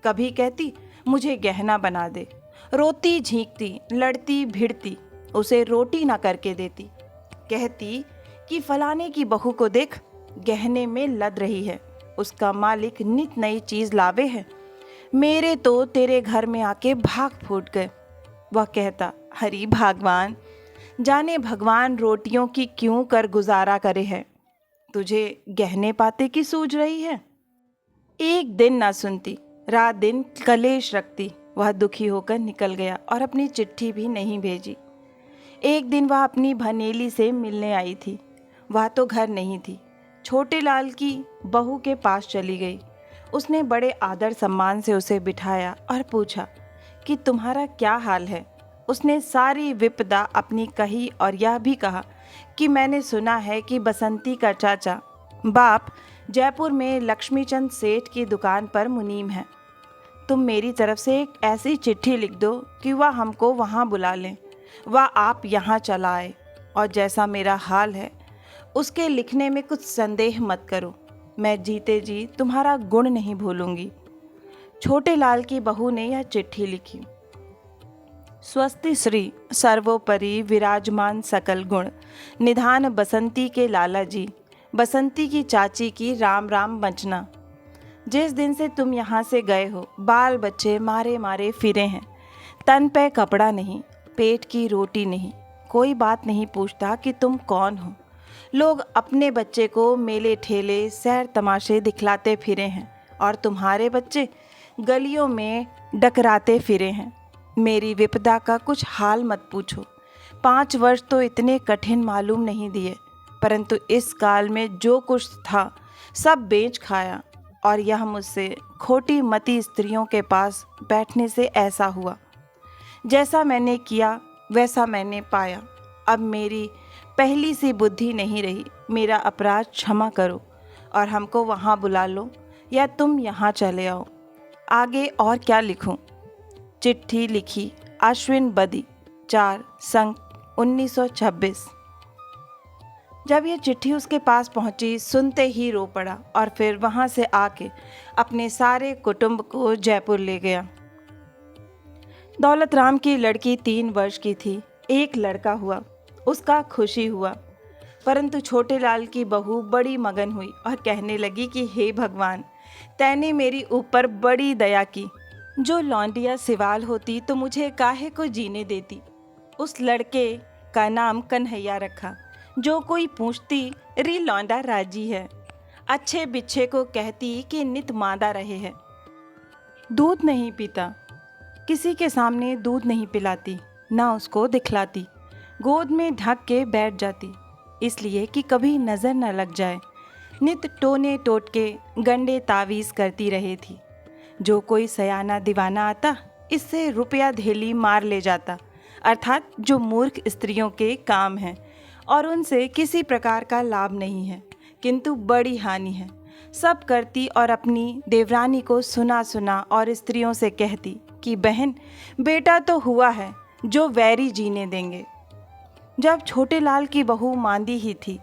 कभी कहती मुझे गहना बना दे, रोती झींकती, लड़ती भिड़ती, उसे रोटी ना करके देती। कहती कि फलाने की बहू को देख, गहने में लद रही है, उसका मालिक नित नई चीज़ लावे है, मेरे तो तेरे घर में आके भाग फूट गए। वह कहता, हरी भगवान, जाने भगवान रोटियों की क्यों कर गुजारा करे है, तुझे गहने पाते की सूझ रही है। एक दिन ना सुनती, रात दिन कलेश रखती। वह दुखी होकर निकल गया और अपनी चिट्ठी भी नहीं भेजी। एक दिन वह अपनी भनेली से मिलने आई थी। वह तो घर नहीं थी, छोटे लाल की बहू के पास चली गई। उसने बड़े आदर सम्मान से उसे बिठाया और पूछा कि तुम्हारा क्या हाल है। उसने सारी विपदा अपनी कही और यह भी कहा कि मैंने सुना है कि बसंती का चाचा बाप जयपुर में लक्ष्मीचंद सेठ की दुकान पर मुनीम है। तुम मेरी तरफ से एक ऐसी चिट्ठी लिख दो कि वह हमको वहाँ बुला लें, वह आप यहाँ चला आए, और जैसा मेरा हाल है उसके लिखने में कुछ संदेह मत करो। मैं जीते जी तुम्हारा गुण नहीं भूलूंगी। छोटे लाल की बहू ने यह चिट्ठी लिखी। स्वस्ति श्री सर्वोपरि विराजमान सकल गुण, निधान बसंती के लाला जी, बसंती की चाची की राम राम बचना। जिस दिन से तुम यहाँ से गए हो, बाल बच्चे मारे मारे फिरे हैं, तन पे कपड़ा नहीं, पेट की रोटी नहीं, कोई बात नहीं पूछता कि तुम कौन हो। लोग अपने बच्चे को मेले ठेले सैर तमाशे दिखलाते फिरे हैं और तुम्हारे बच्चे गलियों में डकराते फिरे हैं। मेरी विपदा का कुछ हाल मत पूछो। 5 वर्ष तो इतने कठिन मालूम नहीं दिए, परंतु इस काल में जो कुछ था सब बेच खाया, और यह मुझसे खोटी मती स्त्रियों के पास बैठने से ऐसा हुआ। जैसा मैंने किया वैसा मैंने पाया। अब मेरी पहली सी बुद्धि नहीं रही। मेरा अपराध क्षमा करो और हमको वहाँ बुला लो, या तुम यहाँ चले आओ। आगे और क्या लिखूं? चिट्ठी लिखी आश्विन बदी 4 संग 1926। जब यह चिट्ठी उसके पास पहुंची, सुनते ही रो पड़ा और फिर वहां से आके अपने सारे कुटुंब को जयपुर ले गया। दौलत राम की लड़की 3 वर्ष की थी। एक लड़का हुआ, उसका खुशी हुआ, परंतु छोटे लाल की बहू बड़ी मगन हुई और कहने लगी कि हे भगवान, तैने मेरी ऊपर बड़ी दया की। जो लौंडिया सिवाल होती तो मुझे काहे को जीने देती। उस लड़के का नाम कन्हैया रखा। जो कोई पूछती, री लौंडा राजी है। अच्छे बिच्छे को कहती कि नित मादा रहे है। दूध नहीं पीता, किसी के सामने दूध नहीं पिलाती, ना उसको दिखलाती, गोद में ढक के बैठ जाती, इसलिए कि कभी नज़र न लग जाए। नित टोने टोटके गंडे तावीज़ करती रही थी। जो कोई सयाना दीवाना आता, इससे रुपया धेली मार ले जाता, अर्थात जो मूर्ख स्त्रियों के काम हैं और उनसे किसी प्रकार का लाभ नहीं है, किंतु बड़ी हानि है। सब करती और अपनी देवरानी को सुना सुना और स्त्रियों से कहती कि बहन, बेटा तो हुआ है जो वैरी जीने देंगे। जब छोटे लाल की बहू मांदी ही थी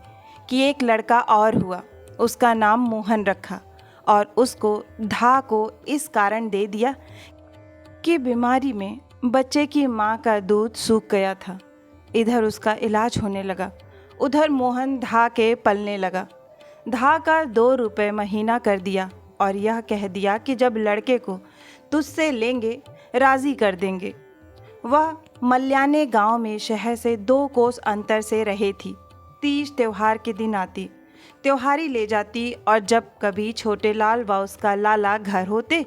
कि एक लड़का और हुआ, उसका नाम मोहन रखा, और उसको धा को इस कारण दे दिया कि बीमारी में बच्चे की माँ का दूध सूख गया था। इधर उसका इलाज होने लगा, उधर मोहन धा के पलने लगा। धा का 2 रुपये महीना कर दिया और यह कह दिया कि जब लड़के को तुझसे लेंगे राज़ी कर देंगे। वह मल्याने गांव में शहर से 2 कोस अंतर से रहे थी। तीज त्योहार के दिन आती, त्योहारी ले जाती, और जब कभी छोटे लाल व उसका लाला घर होते,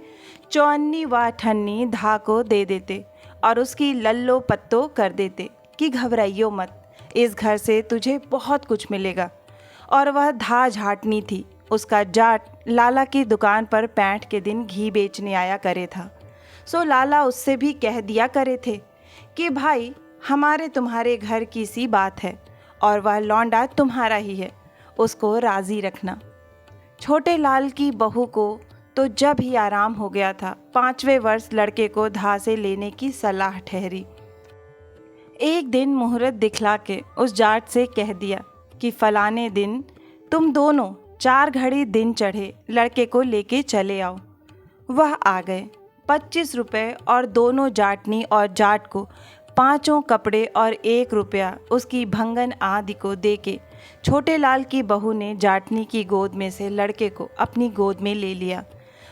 चौन्नी व ठन्नी धा को दे देते और उसकी लल्लो पत्तो कर देते कि घबराइयो मत, इस घर से तुझे बहुत कुछ मिलेगा। और वह धा झाटनी थी। उसका जाट लाला की दुकान पर पैंठ के दिन घी बेचने आया करे था। सो लाला उससे भी कह दिया करे थे कि भाई, हमारे तुम्हारे घर की सी बात है और वह लौंडा तुम्हारा ही है, उसको राज़ी रखना। छोटे लाल की बहू को तो जब ही आराम हो गया था, 5वें वर्ष लड़के को धा से लेने की सलाह ठहरी। एक दिन मुहूर्त दिखला के उस जाट से कह दिया कि फलाने दिन तुम दोनों 4 घड़ी दिन चढ़े लड़के को लेके चले आओ। वह आ गए। 25 रुपये और दोनों जाटनी और जाट को 5 कपड़े और 1 रुपया उसकी भंगन आदि को देके छोटे लाल की बहू ने जाटनी की गोद में से लड़के को अपनी गोद में ले लिया।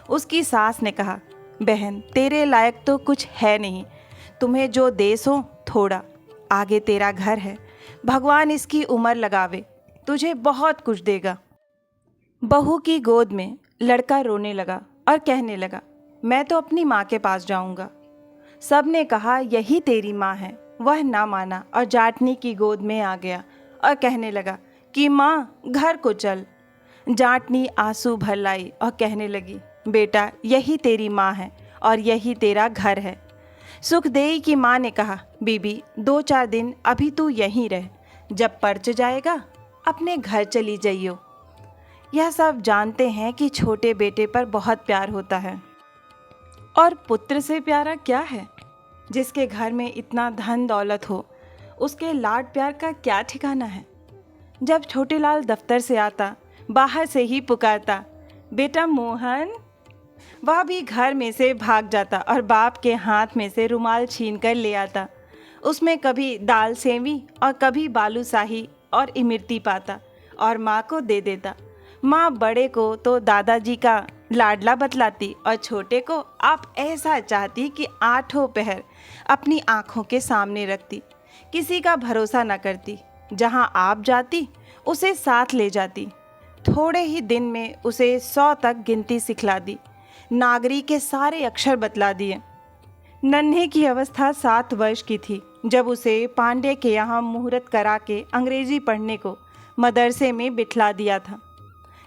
उसकी सास ने कहा, बहन तेरे लायक तो कुछ है नहीं, तुम्हें जो देश हो थोड़ा, आगे तेरा घर है, भगवान इसकी उम्र लगावे, तुझे बहुत कुछ देगा। बहू की गोद में लड़का रोने लगा और कहने लगा, मैं तो अपनी माँ के पास जाऊंगा। सब ने कहा, यही तेरी माँ है। वह ना माना और जाटनी की गोद में आ गया और कहने लगा कि माँ घर को चल। जाटनी आंसू भर लाई और कहने लगी, बेटा यही तेरी माँ है और यही तेरा घर है। सुखदेई की माँ ने कहा, बीबी 2-4 दिन अभी तू यहीं रह, जब पर्च जाएगा अपने घर चली जाइयो। यह सब जानते हैं कि छोटे बेटे पर बहुत प्यार होता है, और पुत्र से प्यारा क्या है। जिसके घर में इतना धन दौलत हो उसके लाड प्यार का क्या ठिकाना है। जब छोटे लाल दफ्तर से आता बाहर से ही पुकारता, बेटा मोहन। वह भी घर में से भाग जाता और बाप के हाथ में से रुमाल छीन कर ले आता। उसमें कभी दाल सेवी और कभी बालूशाही और इमरती पाता और माँ को दे देता। माँ बड़े को तो दादाजी का लाडला बतलाती और छोटे को आप ऐसा चाहती कि 8 पहर अपनी आँखों के सामने रखती, किसी का भरोसा न करती। जहाँ आप जाती उसे साथ ले जाती। थोड़े ही दिन में उसे 100 तक गिनती सिखला दी, नागरी के सारे अक्षर बतला दिए। नन्हे की अवस्था 7 वर्ष की थी जब उसे पांडे के यहाँ मुहूर्त करा के अंग्रेजी पढ़ने को मदरसे में बिठला दिया था।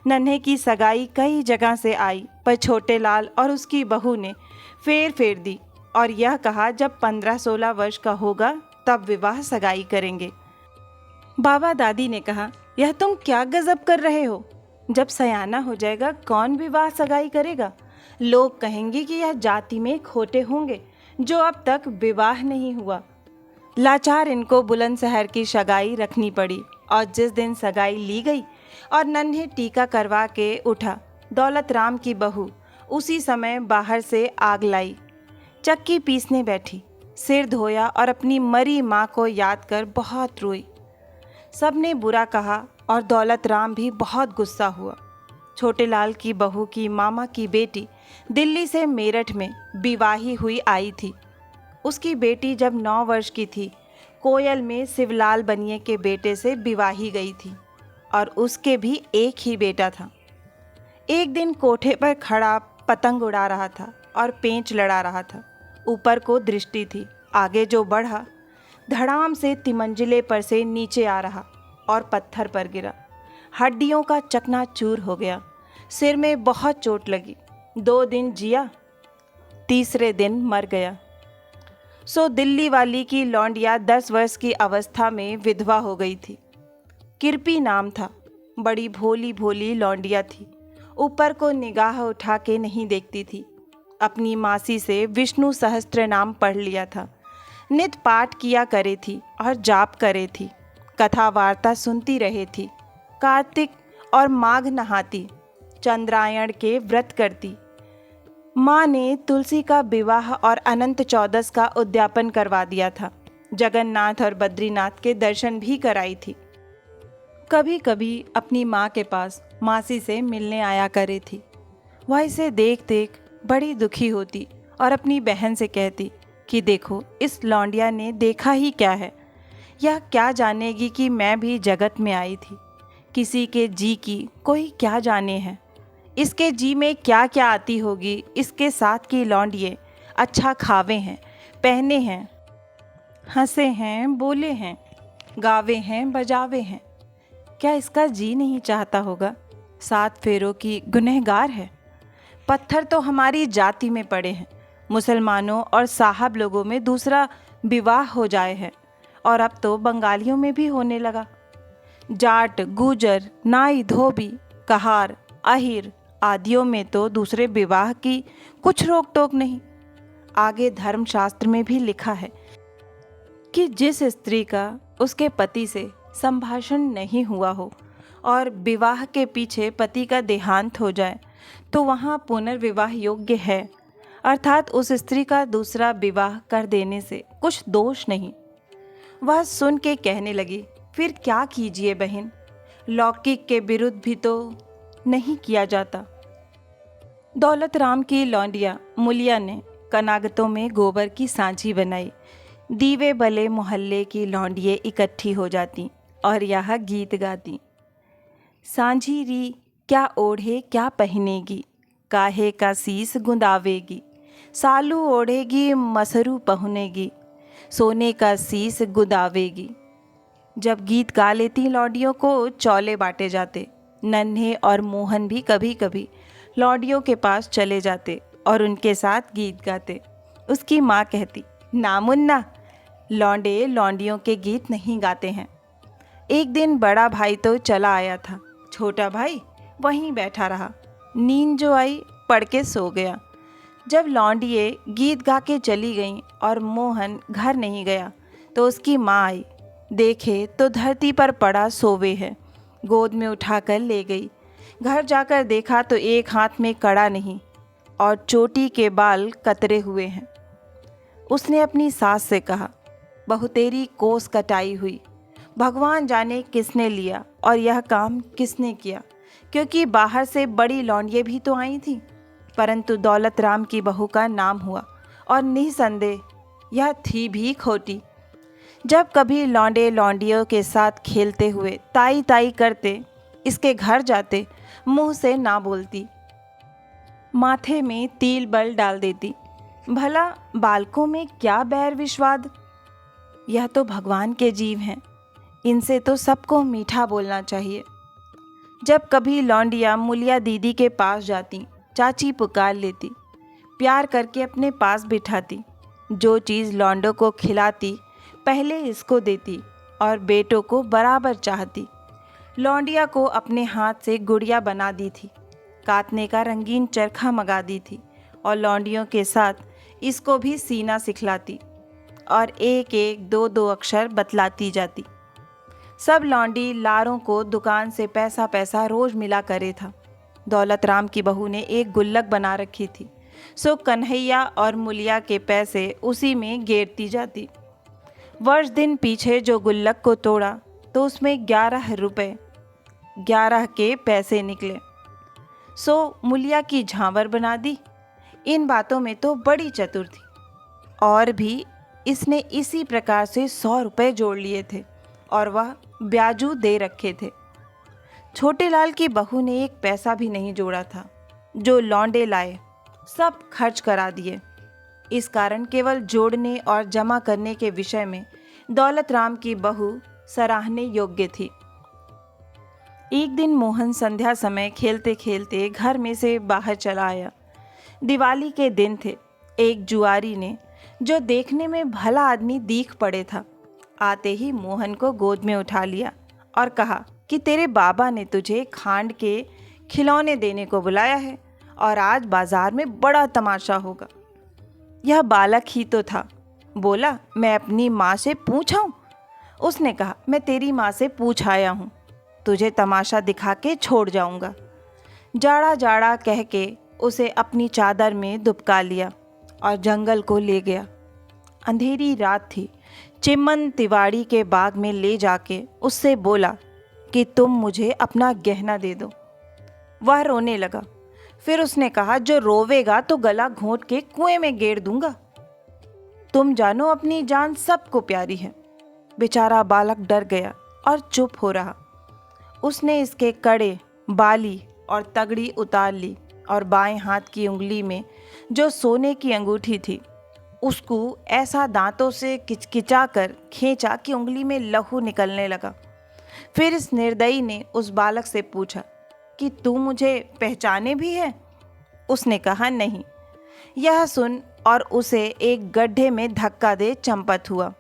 नन्हे की सगाई कई जगह से आई, पर छोटे लाल और उसकी बहू ने फेर दी और यह कहा जब 15-16 वर्ष का होगा तब विवाह सगाई करेंगे। बाबा दादी ने कहा, यह तुम क्या गजब कर रहे हो। जब सयाना हो जाएगा कौन विवाह सगाई करेगा। लोग कहेंगे कि यह जाति में खोटे होंगे जो अब तक विवाह नहीं हुआ। लाचार इनको बुलंदशहर की सगाई रखनी पड़ी और जिस दिन सगाई ली गई और नन्हे टीका करवा के उठा, दौलत राम की बहू उसी समय बाहर से आग लाई, चक्की पीसने बैठी, सिर धोया और अपनी मरी माँ को याद कर बहुत रोई। सबने बुरा कहा और दौलत राम भी बहुत गुस्सा हुआ। छोटे लाल की बहू की मामा की बेटी दिल्ली से मेरठ में विवाही हुई आई थी। उसकी बेटी जब 9 वर्ष की थी, कोयल में शिवलाल बनिए के बेटे से विवाही गई थी और उसके भी एक ही बेटा था। एक दिन कोठे पर खड़ा पतंग उड़ा रहा था और पेंच लड़ा रहा था। ऊपर को दृष्टि थी, आगे जो बढ़ा धड़ाम से तिमंजिले पर से नीचे आ रहा और पत्थर पर गिरा। हड्डियों का चकनाचूर हो गया, सिर में बहुत चोट लगी। 2 दिन जिया, तीसरे दिन मर गया। सो दिल्ली वाली की लौंडिया 10 वर्ष की अवस्था में विधवा हो गई थी। किरपी नाम था, बड़ी भोली भोली लौंडिया थी। ऊपर को निगाह उठा के नहीं देखती थी। अपनी मासी से विष्णु सहस्त्र नाम पढ़ लिया था। नित पाठ किया करे थी और जाप करे थी। कथा वार्ता सुनती रहे थी। कार्तिक और माघ नहाती, चंद्रायण के व्रत करती। माँ ने तुलसी का विवाह और अनंत चौदस का उद्यापन करवा दिया था। जगन्नाथ और बद्रीनाथ के दर्शन भी कराई थी। कभी कभी अपनी माँ के पास मासी से मिलने आया करे थी। वह इसे देख देख बड़ी दुखी होती और अपनी बहन से कहती कि देखो इस लौंडिया ने देखा ही क्या है। यह क्या जानेगी कि मैं भी जगत में आई थी। किसी के जी की कोई क्या जाने है। इसके जी में क्या क्या आती होगी। इसके साथ की लौंडिये अच्छा खावे हैं, पहने हैं, हंसे हैं, बोले हैं, गावे हैं, बजावे हैं। क्या इसका जी नहीं चाहता होगा। 7 फेरों की गुनहगार है। पत्थर तो हमारी जाति में पड़े हैं। मुसलमानों और साहब लोगों में दूसरा विवाह हो जाए है और अब तो बंगालियों में भी होने लगा। जाट, गुजर, नाई, धोबी, कहार, आहिर आदियों में तो दूसरे विवाह की कुछ रोक टोक नहीं। आगे धर्मशास्त्र में भी लिखा है कि जिस स्त्री का उसके पति से संभाषण नहीं हुआ हो और विवाह के पीछे पति का देहांत हो जाए तो वहाँ पुनर्विवाह योग्य है। अर्थात उस स्त्री का दूसरा विवाह कर देने से कुछ दोष नहीं। वह सुन के कहने लगी, फिर क्या कीजिए बहन, लौकिक के विरुद्ध भी तो नहीं किया जाता। दौलत राम की लौंडिया मुलिया ने कनागतों में गोबर की सांची बनाई। दीवे बले मोहल्ले की लौंडिये इकट्ठी हो जाती और यह गीत गाती। सांझी री क्या ओढ़े क्या पहनेगी, काहे का सीस गुंदावेगी, सालू ओढ़ेगी मसरू पहनेगी, सोने का सीस गुदावेगी। जब गीत गा लेती लौंडियों को चौले बांटे जाते। नन्हे और मोहन भी कभी कभी लौंडियों के पास चले जाते और उनके साथ गीत गाते। उसकी माँ कहती, ना मुन्ना, लौंडे लौंडियों के गीत नहीं गाते हैं। एक दिन बड़ा भाई तो चला आया था, छोटा भाई वहीं बैठा रहा। नींद जो आई पड़ के सो गया। जब लौंडिये गीत गा के चली गईं और मोहन घर नहीं गया तो उसकी माँ आई, देखे तो धरती पर पड़ा सोवे है। गोद में उठाकर ले गई। घर जाकर देखा तो एक हाथ में कड़ा नहीं और चोटी के बाल कतरे हुए हैं। उसने अपनी सास से कहा, बहू तेरी कोस कटाई हुई, भगवान जाने किसने लिया और यह काम किसने किया, क्योंकि बाहर से बड़ी लौंडिये भी तो आई थी, परंतु दौलत राम की बहू का नाम हुआ और निसंदेह यह थी भी खोटी। जब कभी लौंडे लौंडियों के साथ खेलते हुए ताई ताई करते, इसके घर जाते, मुंह से ना बोलती, माथे में तिल बल डाल देती। भला बालकों में क्या बैर विश्वाद, यह तो भगवान के जीव हैं, इनसे तो सबको मीठा बोलना चाहिए। जब कभी लौंडिया मुलिया दीदी के पास जाती, चाची पुकार लेती, प्यार करके अपने पास बिठाती। जो चीज़ लौंडों को खिलाती पहले इसको देती और बेटों को बराबर चाहती। लौंडिया को अपने हाथ से गुड़िया बना दी थी, काटने का रंगीन चरखा मंगा दी थी और लौंडियों के साथ इसको भी सीना सिखलाती और एक एक दो दो अक्षर बतलाती जाती। सब लौंडी लारों को दुकान से पैसा पैसा रोज मिला करे था। दौलत राम की बहू ने एक गुल्लक बना रखी थी, सो कन्हैया और मुलिया के पैसे उसी में गेरती जाती। वर्ष दिन पीछे जो गुल्लक को तोड़ा तो उसमें 11 रुपए 11 के पैसे निकले, सो मुलिया की झांवर बना दी। इन बातों में तो बड़ी चतुर थी। और भी इसने इसी प्रकार से 100 रुपए जोड़ लिए थे और वह ब्याजू दे रखे थे। छोटे लाल की बहू ने एक पैसा भी नहीं जोड़ा था। जो लौंडे लाए सब खर्च करा दिए। इस कारण केवल जोड़ने और जमा करने के विषय में दौलत राम की बहू सराहने योग्य थी। एक दिन मोहन संध्या समय खेलते खेलते घर में से बाहर चला आया। दिवाली के दिन थे। एक जुआरी ने, जो देखने में भला आदमी दीख पड़े था, आते ही मोहन को गोद में उठा लिया और कहा कि तेरे बाबा ने तुझे खांड के खिलौने देने को बुलाया है और आज बाजार में बड़ा तमाशा होगा। यह बालक ही तो था। बोला, मैं अपनी माँ से पूछाऊं? उसने कहा, मैं तेरी माँ से पूछ आया हूँ, तुझे तमाशा दिखा के छोड़ जाऊंगा। जाड़ा जाड़ा कह के उसे अपनी चादर में दुबका लिया और जंगल को ले गया। अंधेरी रात थी। चिमन तिवाड़ी के बाग में ले जाके उससे बोला कि तुम मुझे अपना गहना दे दो। वह रोने लगा। फिर उसने कहा, जो रोवेगा तो गला घोंट के कुएं में गेर दूंगा। तुम जानो अपनी जान सबको प्यारी है। बेचारा बालक डर गया और चुप हो रहा। उसने इसके कड़े, बाली और तगड़ी उतार ली और बाएं हाथ की उंगली में जो सोने की अंगूठी थी उसको ऐसा दांतों से किचकिचा कर खींचा कि उंगली में लहू निकलने लगा। फिर इस निर्दयी ने उस बालक से पूछा कि तू मुझे पहचाने भी है? उसने कहा, नहीं। यह सुन और उसे एक गड्ढे में धक्का दे चंपत हुआ।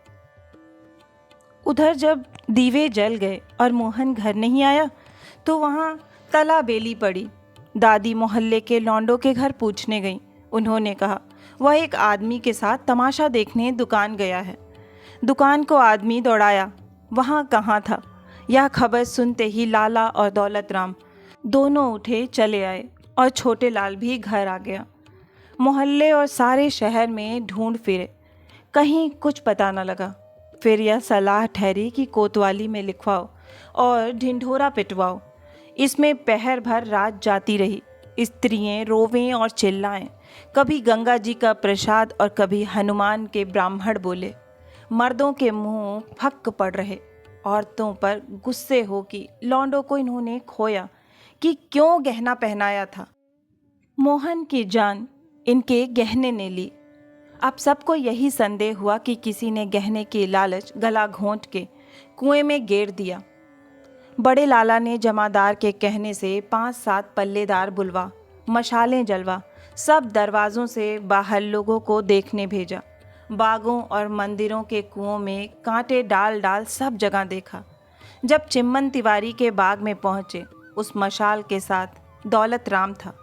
उधर जब दीवे जल गए और मोहन घर नहीं आया तो वहाँ तला बेली पड़ी। दादी मोहल्ले के लौंडों के घर पूछने गई। उन्होंने कहा, वह एक आदमी के साथ तमाशा देखने दुकान गया है। दुकान को आदमी दौड़ाया, वहाँ कहाँ था। यह खबर सुनते ही लाला और दौलत राम दोनों उठे चले आए और छोटे लाल भी घर आ गया। मोहल्ले और सारे शहर में ढूंढ फिरे, कहीं कुछ पता न लगा। फिर यह सलाह ठहरी कि कोतवाली में लिखवाओ और ढिंढोरा पिटवाओ। इसमें पहर भर रात जाती रही। स्त्रियाँ रोवें और चिल्लाएं। कभी गंगा जी का प्रसाद और कभी हनुमान के ब्राह्मण बोले। मर्दों के मुंह फक पड़ रहे। औरतों पर गुस्से हो कि लौंडों को इन्होंने खोया, कि क्यों गहना पहनाया था। मोहन की जान इनके गहने ने ली। अब सबको यही संदेह हुआ कि किसी ने गहने की लालच गला घोंट के कुएं में गेर दिया। बड़े लाला ने जमादार के कहने से 5-7 पल्लेदार बुलवा, मशालें जलवा, सब दरवाज़ों से बाहर लोगों को देखने भेजा। बागों और मंदिरों के कुओं में कांटे डाल डाल सब जगह देखा। जब चिम्मन तिवारी के बाग में पहुँचे, उस मशाल के साथ दौलत राम था।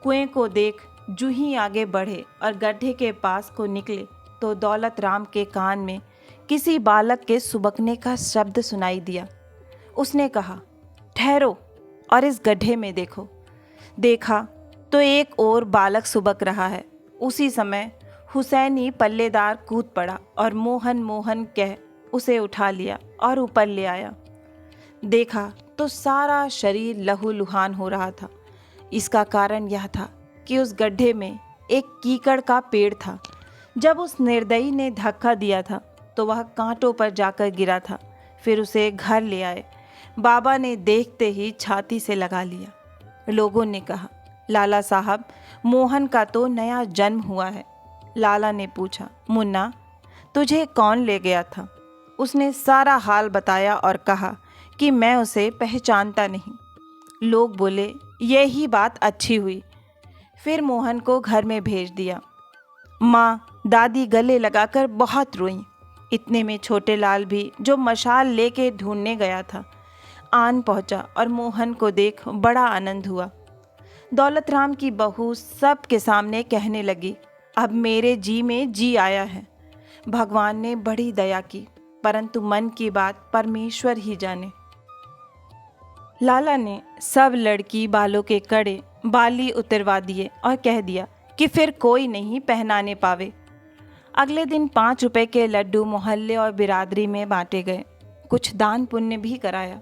कुएं को देख जूही आगे बढ़े और गड्ढे के पास को निकले तो दौलत राम के कान में किसी बालक के सुबकने का शब्द सुनाई दिया। उसने कहा, ठहरो और इस गड्ढे में देखो। देखा तो एक और बालक सुबक रहा है। उसी समय हुसैनी पल्लेदार कूद पड़ा और मोहन मोहन कह उसे उठा लिया और ऊपर ले आया। देखा तो सारा शरीर लहूलुहान हो रहा था। इसका कारण यह था कि उस गड्ढे में एक कीकड़ का पेड़ था। जब उस निर्दयी ने धक्का दिया था तो वह कांटों पर जाकर गिरा था। फिर उसे घर ले आए। बाबा ने देखते ही छाती से लगा लिया। लोगों ने कहा, लाला साहब, मोहन का तो नया जन्म हुआ है। लाला ने पूछा, मुन्ना, तुझे कौन ले गया था? उसने सारा हाल बताया और कहा कि मैं उसे पहचानता नहीं। लोग बोले, यही बात अच्छी हुई। फिर मोहन को घर में भेज दिया। माँ दादी गले लगाकर बहुत रोईं। इतने में छोटे लाल भी, जो मशाल लेके ढूंढने गया था, आन पहुंचा और मोहन को देख बड़ा आनंद हुआ। दौलत राम की बहू सब के सामने कहने लगी, अब मेरे जी में जी आया है। भगवान ने बड़ी दया की, परंतु मन की बात परमेश्वर ही जाने। लाला ने सब लड़की बालों के कड़े बाली उतरवा दिए और कह दिया कि फिर कोई नहीं पहनाने पावे। अगले दिन 5 रुपए के लड्डू मोहल्ले और बिरादरी में बांटे गए। कुछ दान पुण्य भी कराया।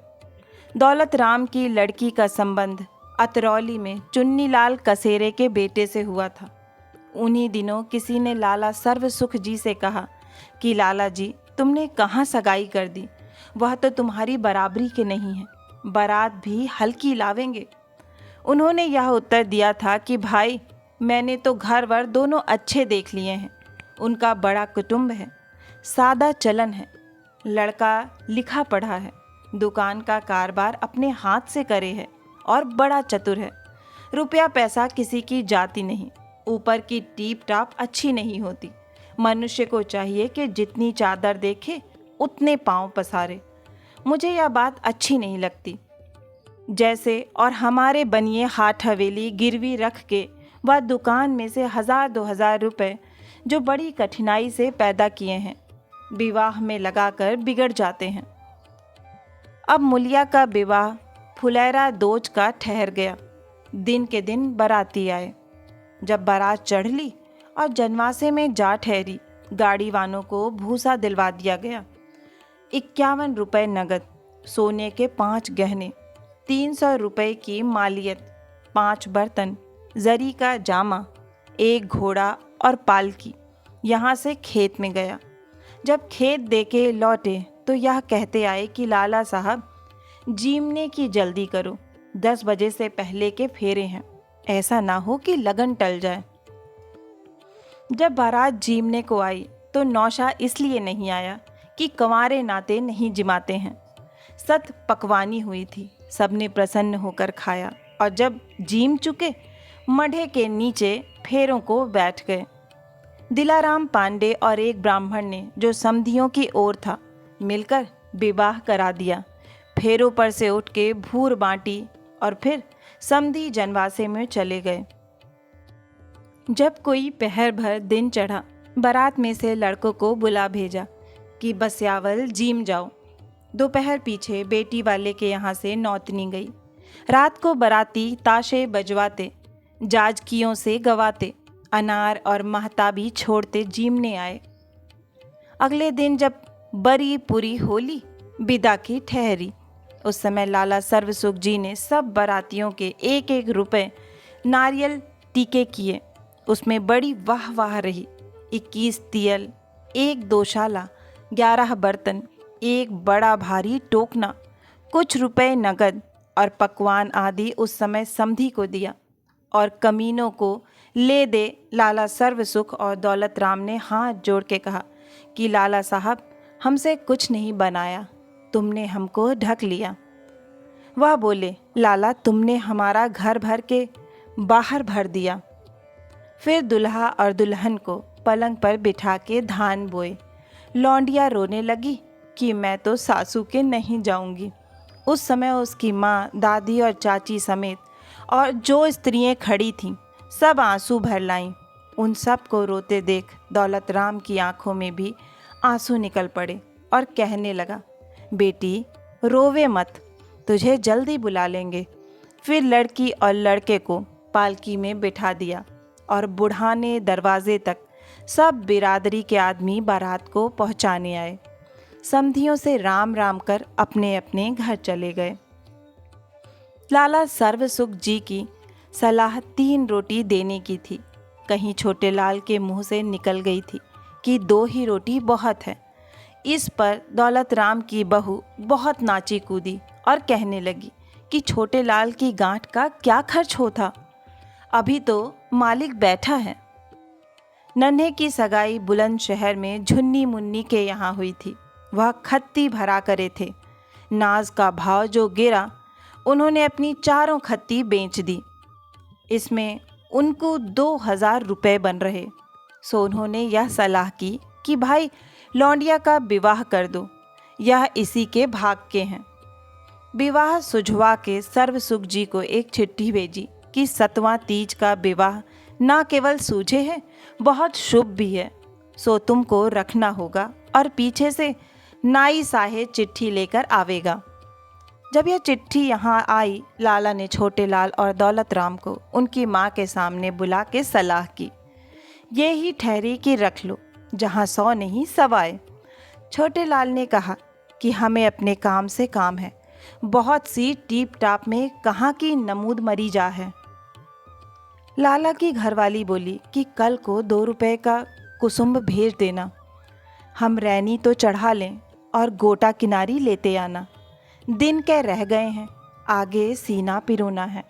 दौलत राम की लड़की का संबंध अतरौली में चुन्नीलाल कसेरे के बेटे से हुआ था। उन्हीं दिनों किसी ने लाला सर्वसुख जी से कहा कि लाला जी, तुमने कहाँ सगाई कर दी? वह तो तुम्हारी बराबरी के नहीं है, बारात भी हल्की लावेंगे। उन्होंने यह उत्तर दिया था कि भाई, मैंने तो घर वर दोनों अच्छे देख लिए हैं। उनका बड़ा कुटुंब है, सादा चलन है, लड़का लिखा पढ़ा है, दुकान का कारोबार अपने हाथ से करे है और बड़ा चतुर है। रुपया पैसा किसी की जाती नहीं, ऊपर की टीप टाप अच्छी नहीं होती। मनुष्य को चाहिए कि जितनी चादर देखे उतने पांव पसारे। मुझे यह बात अच्छी नहीं लगती। जैसे और हमारे बनिए हाथ हवेली गिरवी रख के वह दुकान में से 1000-2000 रुपए जो बड़ी कठिनाई से पैदा किए हैं, विवाह में लगाकर बिगड़ जाते हैं। अब मुलिया का विवाह फुलेरा दोज का ठहर गया। दिन के दिन बाराती आए। जब बारात चढ़ ली और जनवासे में जा ठहरी, गाड़ी वालों को भूसा दिलवा दिया गया। 51 रुपए नगद, सोने के 5 गहने, 300 रुपए की मालियत, 5 बर्तन, जरी का जामा, 1 घोड़ा और पालकी यहाँ से खेत में गया। जब खेत देके लौटे तो यह कहते आए कि लाला साहब, जीमने की जल्दी करो, 10 बजे से पहले के फेरे हैं, ऐसा ना हो कि लगन टल जाए। जब बारात जीमने को आई तो नौशा इसलिए नहीं आया कि कंवारे नाते नहीं जिमाते हैं। सत पकवानी हुई थी, सबने प्रसन्न होकर खाया और जब जीम चुके, मढ़े के नीचे फेरों को बैठ गए। दिलाराम पांडे और एक ब्राह्मण ने, जो समधियों की ओर था, मिलकर विवाह करा दिया। फेरों पर से उठ के भूर बांटी और फिर समधी जनवासे में चले गए। जब कोई पहर भर दिन चढ़ा, बारात में से लड़कों को बुला भेजा कि बस्यावल जीम जाओ। दोपहर पीछे बेटी वाले के यहाँ से नौतनी गई। रात को बाराती ताशे बजवाते, जाजकियों से गवाते अनार और महताबी छोड़ते जीमने आए। अगले दिन जब बरी पूरी होली विदा की ठहरी, उस समय लाला सर्वसुख जी ने सब बारातियों के 1-1 रुपए नारियल टीके किए। उसमें बड़ी वाह वाह रही। 21 तियल, 1 दोशाला, 11 बर्तन, 1 बड़ा भारी टोकना, कुछ रुपए नगद और पकवान आदि उस समय समधी को दिया और कमीनों को ले दे। लाला सर्वसुख और दौलत राम ने हाथ जोड़ के कहा कि लाला साहब, हमसे कुछ नहीं बनाया, तुमने हमको ढक लिया। वह बोले, लाला तुमने हमारा घर भर के बाहर भर दिया। फिर दुल्हा और दुल्हन को पलंग पर बिठा के धान बोए। लौंडिया रोने लगी कि मैं तो सासू के नहीं जाऊंगी। उस समय उसकी माँ, दादी और चाची समेत और जो स्त्रियाँ खड़ी थीं सब आंसू भर लाईं। उन सब को रोते देख दौलत राम की आंखों में भी आंसू निकल पड़े और कहने लगा, बेटी रोवे मत, तुझे जल्दी बुला लेंगे। फिर लड़की और लड़के को पालकी में बिठा दिया और बुढ़ाने दरवाजे तक सब बिरादरी के आदमी बारात को पहुंचाने आए। समधियों से राम राम कर अपने अपने घर चले गए। लाला सर्वसुख जी की सलाह 3 रोटी देने की थी। कहीं छोटे लाल के मुंह से निकल गई थी कि 2 ही रोटी बहुत है। इस पर दौलत राम की बहू बहुत नाची कूदी और कहने लगी कि छोटे लाल की गांठ का क्या खर्च होता, अभी तो मालिक बैठा है। नन्हे की सगाई बुलंदशहर में झुन्नी मुन्नी के यहाँ हुई थी। वह खत्ती भरा करे थे। नाज का भाव जो गिरा, उन्होंने अपनी 4 खत्ती बेच दी। इसमें उनको 2000 रुपये बन रहे। सो उन्होंने यह सलाह की कि भाई लौंडिया का विवाह कर दो, यह इसी के भाग के हैं। विवाह सुझवा के सर्वसुख जी को एक चिट्ठी भेजी कि 7वां तीज का विवाह न केवल सूझे है, बहुत शुभ भी है, सो तुमको रखना होगा और पीछे से नाई साहेब चिट्ठी लेकर आवेगा। जब यह चिट्ठी यहाँ आई, लाला ने छोटे लाल और दौलत राम को उनकी माँ के सामने बुला के सलाह की। ये ही ठहरी कि रख लो, जहाँ 100 नहीं सवाए। छोटे लाल ने कहा कि हमें अपने काम से काम है, बहुत सी टीप टाप में कहाँ की नमूद मरी जा है। लाला की घरवाली बोली कि कल को 2 रुपए का कुसुम्ब भेज देना, हम रैनी तो चढ़ा लें और गोटा किनारी लेते आना। दिन के रह गए हैं, आगे सीना पिरोना है।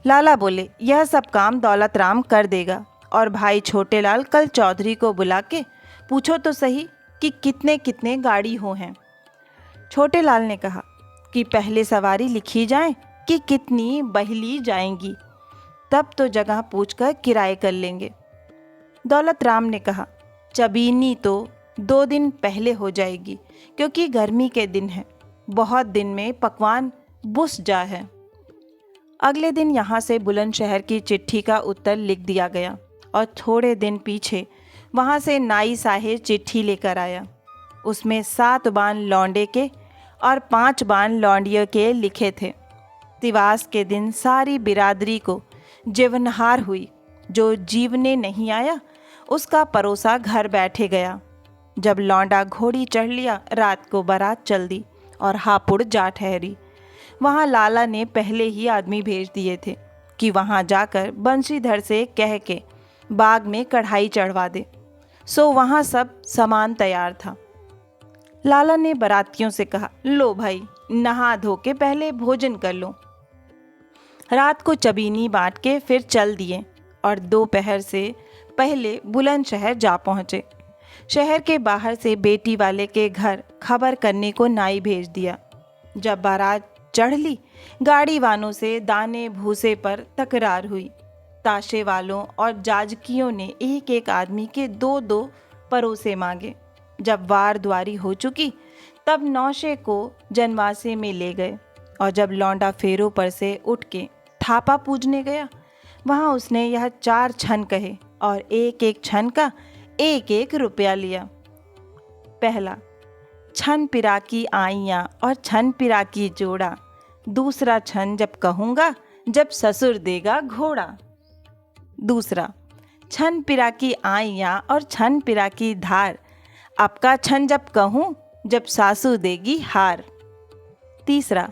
लाला बोले, यह सब काम दौलत राम कर देगा और भाई छोटे लाल कल चौधरी को बुला के पूछो तो सही कि कितने कितने गाड़ी हो हैं। छोटे लाल ने कहा कि पहले सवारी लिखी जाए कि कितनी बहली जाएंगी, तब तो जगह पूछकर किराए कर लेंगे। दौलत राम ने कहा, चबीनी तो 2 दिन पहले हो जाएगी, क्योंकि गर्मी के दिन है, बहुत दिन में पकवान बुस जा है। अगले दिन यहाँ से बुलंदशहर की चिट्ठी का उत्तर लिख दिया गया और थोड़े दिन पीछे वहाँ से नाई साहेब चिट्ठी लेकर आया। उसमें 7 बान लौंडे के और 5 बान लौंडियों के लिखे थे। तिवास के दिन सारी बिरादरी को जीवनहार हुई। जो जीवने नहीं आया उसका परोसा घर बैठे गया। जब लौंडा घोड़ी चढ़ लिया, रात को बारात चल दी और हापुड़ जा ठहरी। वहाँ लाला ने पहले ही आदमी भेज दिए थे कि वहाँ जाकर बंशीधर से कह के बाग में कढ़ाई चढ़वा दे। सो वहाँ सब सामान तैयार था। लाला ने बारातियों से कहा, लो भाई, नहा धो के पहले भोजन कर लो। रात को चबीनी बांट के फिर चल दिए और दोपहर से पहले बुलंदशहर जा पहुँचे। शहर के बाहर से बेटी वाले के घर खबर करने को नाई भेज दिया। जब बारात चढ़ ली, गाड़ी वालों से दाने भूसे पर तकरार हुई। ताशे वालों और जाजकियों ने एक एक आदमी के 2-2 परोसे मांगे। जब वार द्वारी हो चुकी, तब नौशे को जनवासे में ले गए और जब लौंडा फेरों पर से उठ के थापा पूजने गया, वहाँ उसने यह 4 छन कहे और एक एक छन का 1-1 रुपया लिया। पहला, छन पिरा की आइयाँ और छन पिरा की जोड़ा। दूसरा छन जब कहूँगा, जब ससुर देगा घोड़ा। दूसरा, छन पिरा की आइयाँ और छन पिरा की धार, आपका छन जब कहूँ जब सासू देगी हार। तीसरा,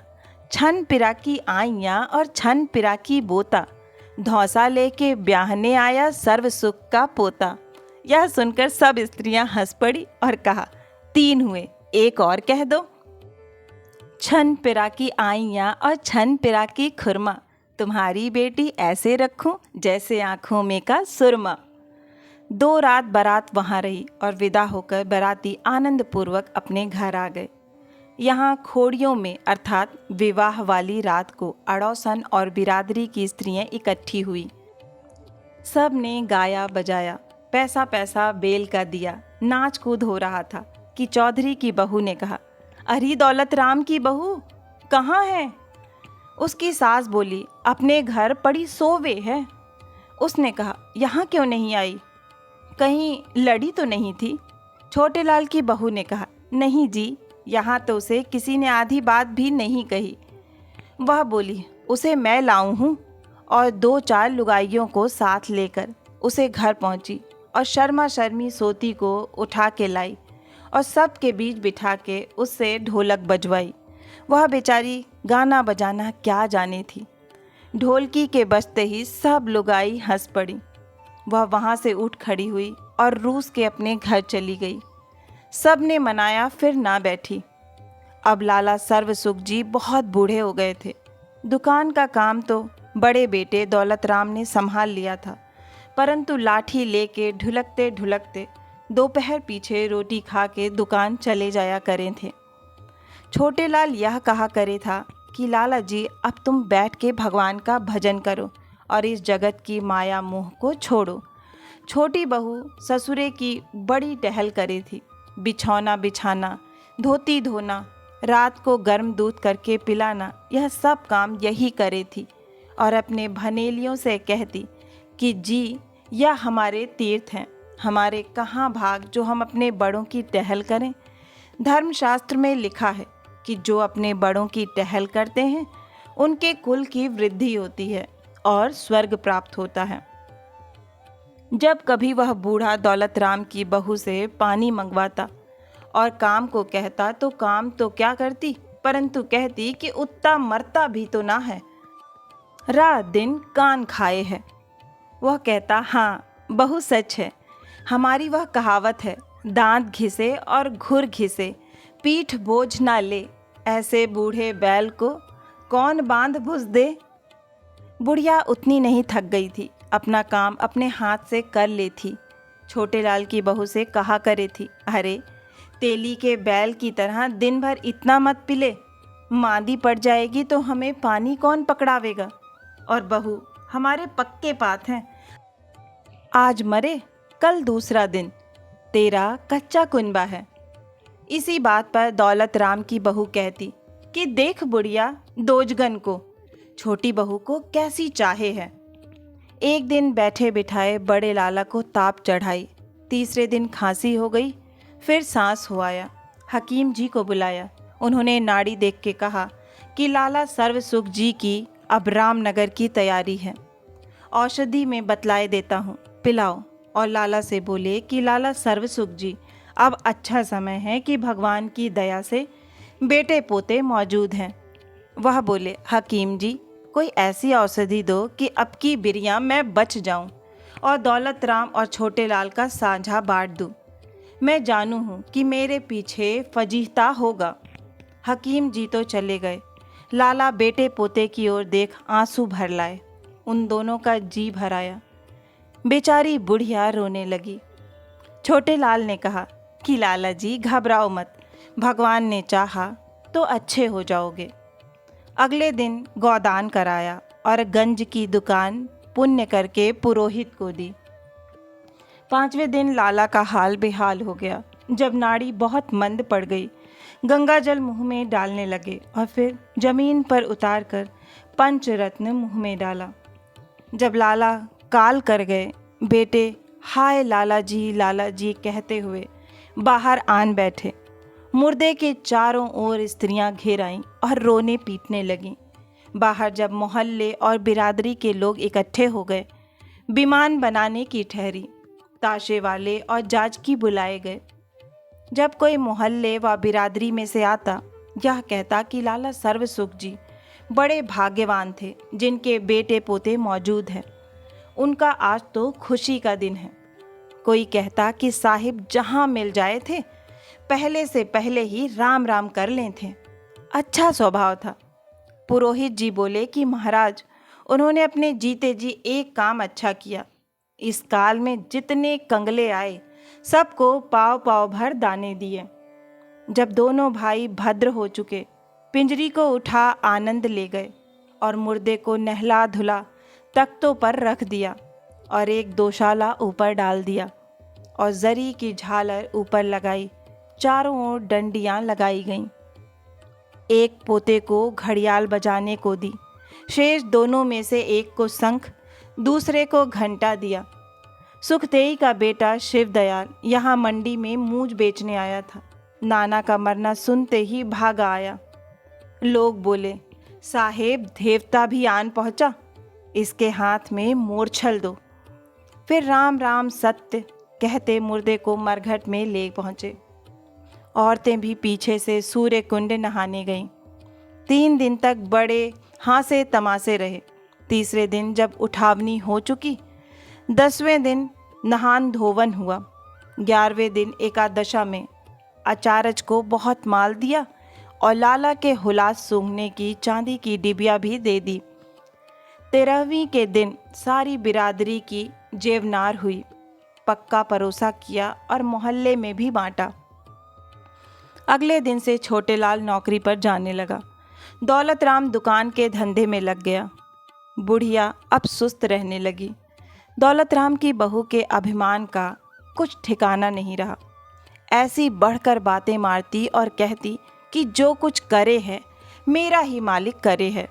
छन पिरा की आइयाँ और छन पिरा की बोता, धौसा लेके ब्याहने आया सर्व सुख का पोता। यह सुनकर सब स्त्रियां हंस पड़ी और कहा, 3 हुए, एक और कह दो। छन पिरा की आइयाँ और छन पिरा की खुरमा, तुम्हारी बेटी ऐसे रखूं जैसे आंखों में का सुरमा। 2 रात बारात वहाँ रही और विदा होकर बाराती आनंद पूर्वक अपने घर आ गए। यहाँ खोड़ियों में अर्थात विवाह वाली रात को अड़ोसन और बिरादरी की स्त्रियां इकट्ठी हुई। सब ने गाया बजाया, पैसा पैसा बेल का दिया, नाच कूद हो रहा था कि चौधरी की बहू ने कहा, अरे दौलत राम की बहू कहाँ है? उसकी सास बोली, अपने घर पड़ी सोवे है। उसने कहा, यहाँ क्यों नहीं आई? कहीं लड़ी तो नहीं थी? छोटे लाल की बहू ने कहा, नहीं जी, यहाँ तो उसे किसी ने आधी बात भी नहीं कही। वह बोली, उसे मैं लाऊं हूँ। और 2-4 लुगाइयों को साथ लेकर उसे घर पहुँची और शर्मा शर्मी सोती को उठा के लाई और सब के बीच बिठा के उससे ढोलक बजवाई। वह बेचारी गाना बजाना क्या जाने थी। ढोलकी के बजते ही सब लुगाई हंस पड़ी। वह वहाँ से उठ खड़ी हुई और रूस के अपने घर चली गई। सब ने मनाया, फिर ना बैठी। अब लाला सर्वसुख जी बहुत बूढ़े हो गए थे। दुकान का काम तो बड़े बेटे दौलत राम ने संभाल लिया था, परंतु लाठी लेके ढुलकते ढुलकते दोपहर पीछे रोटी खा के दुकान चले जाया करे थे। छोटे लाल यह कहा करे था कि लाला जी, अब तुम बैठ के भगवान का भजन करो और इस जगत की माया मोह को छोड़ो। छोटी बहू ससुरे की बड़ी टहल करे थी। बिछौना बिछाना, धोती धोना, रात को गर्म दूध करके पिलाना, यह सब काम यही करे थी और अपने भनेलियों से कहती कि जी, यह हमारे तीर्थ हैं, हमारे कहाँ भाग जो हम अपने बड़ों की टहल करें। धर्मशास्त्र में लिखा है कि जो अपने बड़ों की टहल करते हैं उनके कुल की वृद्धि होती है और स्वर्ग प्राप्त होता है। जब कभी वह बूढ़ा दौलत राम की बहू से पानी मंगवाता और काम को कहता तो काम तो क्या करती, परंतु कहती कि उतना मरता भी तो ना है, रात दिन कान खाए है। वह कहता, हाँ बहु सच है, हमारी वह कहावत है, दांत घिसे और घुर घिसे पीठ बोझ ना ले, ऐसे बूढ़े बैल को कौन बांध भुस दे। बुढ़िया उतनी नहीं थक गई थी, अपना काम अपने हाथ से कर ले थी। छोटे लाल की बहू से कहा करे थी, अरे तेली के बैल की तरह दिन भर इतना मत पिले, मांदी पड़ जाएगी तो हमें पानी कौन पकड़ावेगा। और बहू, हमारे पक्के पात हैं, आज मरे कल दूसरा दिन, तेरा कच्चा कुनबा है। इसी बात पर दौलत राम की बहू कहती कि देख बुढ़िया दोजगन को, छोटी बहू को कैसी चाहे है। एक दिन बैठे बिठाए बड़े लाला को ताप चढ़ाई, तीसरे दिन खांसी हो गई, फिर सांस हो आया। हकीम जी को बुलाया। उन्होंने नाड़ी देख के कहा कि लाला सर्वसुख जी की अब रामनगर की तैयारी है, औषधि में बतलाए देता हूँ, पिलाओ। और लाला से बोले कि लाला सर्वसुख जी, अब अच्छा समय है कि भगवान की दया से बेटे पोते मौजूद हैं। वह बोले, हकीम जी कोई ऐसी औषधि दो कि अब की बिरिया मैं बच जाऊं और दौलत राम और छोटे लाल का साझा बांट दूं। मैं जानू हूँ कि मेरे पीछे फजीहता होगा। हकीम जी तो चले गए। लाला बेटे पोते की ओर देख आंसू भर लाए। उन दोनों का जी भर आया। बेचारी बुढ़िया रोने लगी। छोटे लाल ने कहा कि लाला जी घबराओ मत, भगवान ने चाहा तो अच्छे हो जाओगे। अगले दिन गौदान कराया और गंज की दुकान पुण्य करके पुरोहित को दी। 5वें दिन लाला का हाल बेहाल हो गया। जब नाड़ी बहुत मंद पड़ गई, गंगा जल मुंह में डालने लगे और फिर जमीन पर उतार कर पंचरत्न मुंह में डाला। जब लाला काल कर गए, बेटे हाय लाला जी कहते हुए बाहर आन बैठे। मुर्दे के चारों ओर स्त्रियां घेर आईं और रोने पीटने लगीं। बाहर जब मोहल्ले और बिरादरी के लोग इकट्ठे हो गए, विमान बनाने की ठहरी। ताशे वाले और जाजकी बुलाए गए। जब कोई मोहल्ले व बिरादरी में से आता, यह कहता कि लाला सर्वसुख जी बड़े भाग्यवान थे जिनके बेटे पोते मौजूद हैं। उनका आज तो खुशी का दिन है। कोई कहता कि साहिब जहाँ मिल जाए थे पहले से पहले ही राम राम कर लें थे। अच्छा स्वभाव था। पुरोहित जी बोले कि महाराज, उन्होंने अपने जीते जी एक काम अच्छा किया। इस काल में जितने कंगले आए सबको पाव पाव भर दाने दिए। जब दोनों भाई भद्र हो चुके, पिंजरी को उठा आनंद ले गए और मुर्दे को नहला धुला तख्तों पर रख दिया और एक दोशाला ऊपर डाल दिया और जरी की झालर ऊपर लगाई। चारों ओर डंडियां लगाई गईं। एक पोते को घड़ियाल बजाने को दी। शेष दोनों में से एक को शंख, दूसरे को घंटा दिया। सुखदेई का बेटा शिवदयाल यहाँ मंडी में मूंज बेचने आया था। नाना का मरना सुनते ही भागा आया। लोग बोले, साहेब देवता भी आन पहुँचा, इसके हाथ में मोरछल दो। फिर राम राम सत्य कहते मुर्दे को मरघट में ले पहुँचे। औरतें भी पीछे से सूर्य कुंड नहाने गईं। 3 दिन तक बड़े हासे तमाशे रहे। तीसरे दिन जब उठावनी हो चुकी, 10वें दिन नहान धोवन हुआ। 11वें दिन एकादशा में आचार्य को बहुत माल दिया और लाला के हुलास सूंघने की चांदी की डिबिया भी दे दी। 13वीं के दिन सारी बिरादरी की जेवनार हुई। पक्का परोसा किया और मोहल्ले में भी बांटा। अगले दिन से छोटेलाल नौकरी पर जाने लगा। दौलत राम दुकान के धंधे में लग गया। बुढ़िया अब सुस्त रहने लगी। दौलत राम की बहू के अभिमान का कुछ ठिकाना नहीं रहा। ऐसी बढ़कर बातें मारती और कहती कि जो कुछ करे है मेरा ही मालिक करे है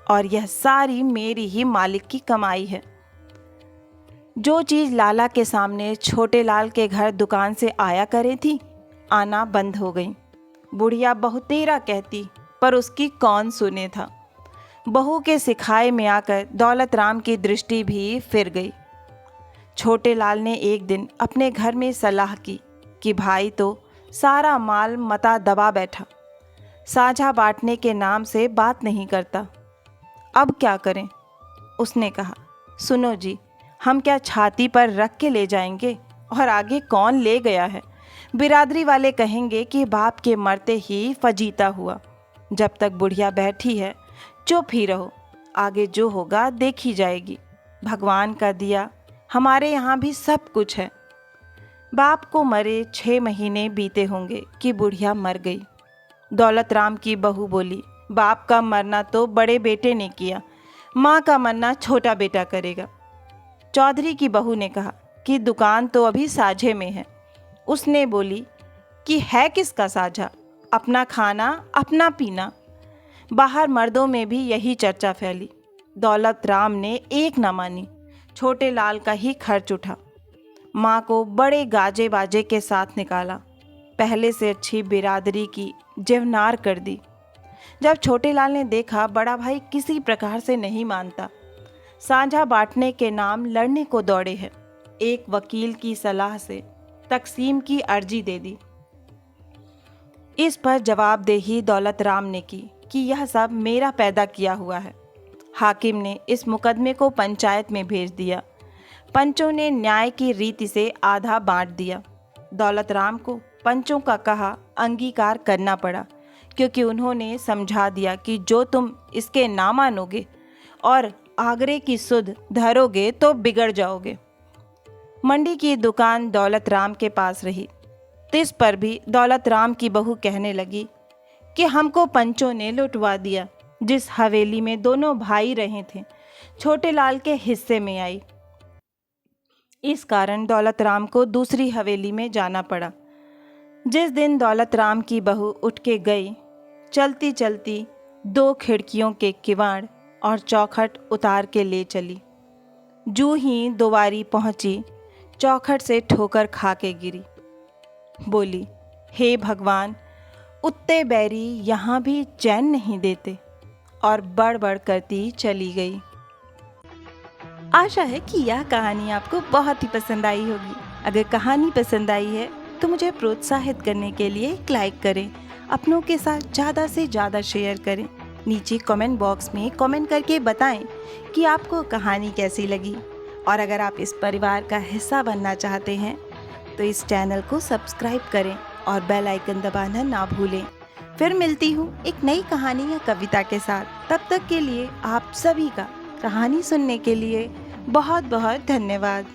और यह सारी मेरी ही मालिक की कमाई है। जो चीज़ लाला के सामने छोटेलाल के घर दुकान से आया करे थी, आना बंद हो गई। बुढ़िया बहुतेरा कहती पर उसकी कौन सुने था। बहू के सिखाए में आकर दौलत राम की दृष्टि भी फिर गई। छोटेलाल ने एक दिन अपने घर में सलाह की कि भाई तो सारा माल मता दबा बैठा, साझा बांटने के नाम से बात नहीं करता, अब क्या करें। उसने कहा, सुनो जी, हम क्या छाती पर रख के ले जाएंगे और आगे कौन ले गया है। बिरादरी वाले कहेंगे कि बाप के मरते ही फजीता हुआ। जब तक बुढ़िया बैठी है चुप ही रहो, आगे जो होगा देखी जाएगी। भगवान का दिया हमारे यहाँ भी सब कुछ है। बाप को मरे 6 महीने बीते होंगे कि बुढ़िया मर गई। दौलत राम की बहू बोली, बाप का मरना तो बड़े बेटे ने किया, माँ का मरना छोटा बेटा करेगा। चौधरी की बहू ने कहा कि दुकान तो अभी साझे में है। उसने बोली कि है किसका साझा, अपना खाना अपना पीना। बाहर मर्दों में भी यही चर्चा फैली। दौलत राम ने एक न मानी। छोटेलाल का ही खर्च उठा। माँ को बड़े गाजे बाजे के साथ निकाला। पहले से अच्छी बिरादरी की जेवनार कर दी। जब छोटेलाल ने देखा बड़ा भाई किसी प्रकार से नहीं मानता, साझा बांटने के नाम लड़ने को दौड़े है, एक वकील की सलाह से तकसीम की अर्जी दे दी। इस पर जवाबदेही दौलत राम ने की कि यह सब मेरा पैदा किया हुआ है। हाकिम ने इस मुकदमे को पंचायत में भेज दिया। पंचों ने न्याय की रीति से आधा बांट दिया। दौलत राम को पंचों का कहा अंगीकार करना पड़ा, क्योंकि उन्होंने समझा दिया कि जो तुम इसके ना मानोगे और आगरे की सुध धरोगे तो बिगड़ जाओगे। मंडी की दुकान दौलत राम के पास रही। इस पर भी दौलत राम की बहू कहने लगी कि हमको पंचों ने लुटवा दिया। जिस हवेली में दोनों भाई रहे थे, छोटेलाल के हिस्से में आई। इस कारण दौलत राम को दूसरी हवेली में जाना पड़ा। जिस दिन दौलत राम की बहू उठ के गई, चलती चलती 2 खिड़कियों के किवाड़ और चौखट उतार के ले चली। जूं ही दुआरी पहुंची, चौखट से ठोकर खा के गिरी। बोली, हे भगवान, उत्ते बैरी यहाँ भी चैन नहीं देते, और बड़ बड़ करती चली गई। आशा है कि यह कहानी आपको बहुत ही पसंद आई होगी। अगर कहानी पसंद आई है तो मुझे प्रोत्साहित करने के लिए एक लाइक करें, अपनों के साथ ज़्यादा से ज़्यादा शेयर करें। नीचे कमेंट बॉक्स में कमेंट करके बताएं कि आपको कहानी कैसी लगी। और अगर आप इस परिवार का हिस्सा बनना चाहते हैं तो इस चैनल को सब्सक्राइब करें और बेल आइकन दबाना ना भूलें। फिर मिलती हूँ एक नई कहानी या कविता के साथ। तब तक के लिए आप सभी का कहानी सुनने के लिए बहुत बहुत धन्यवाद।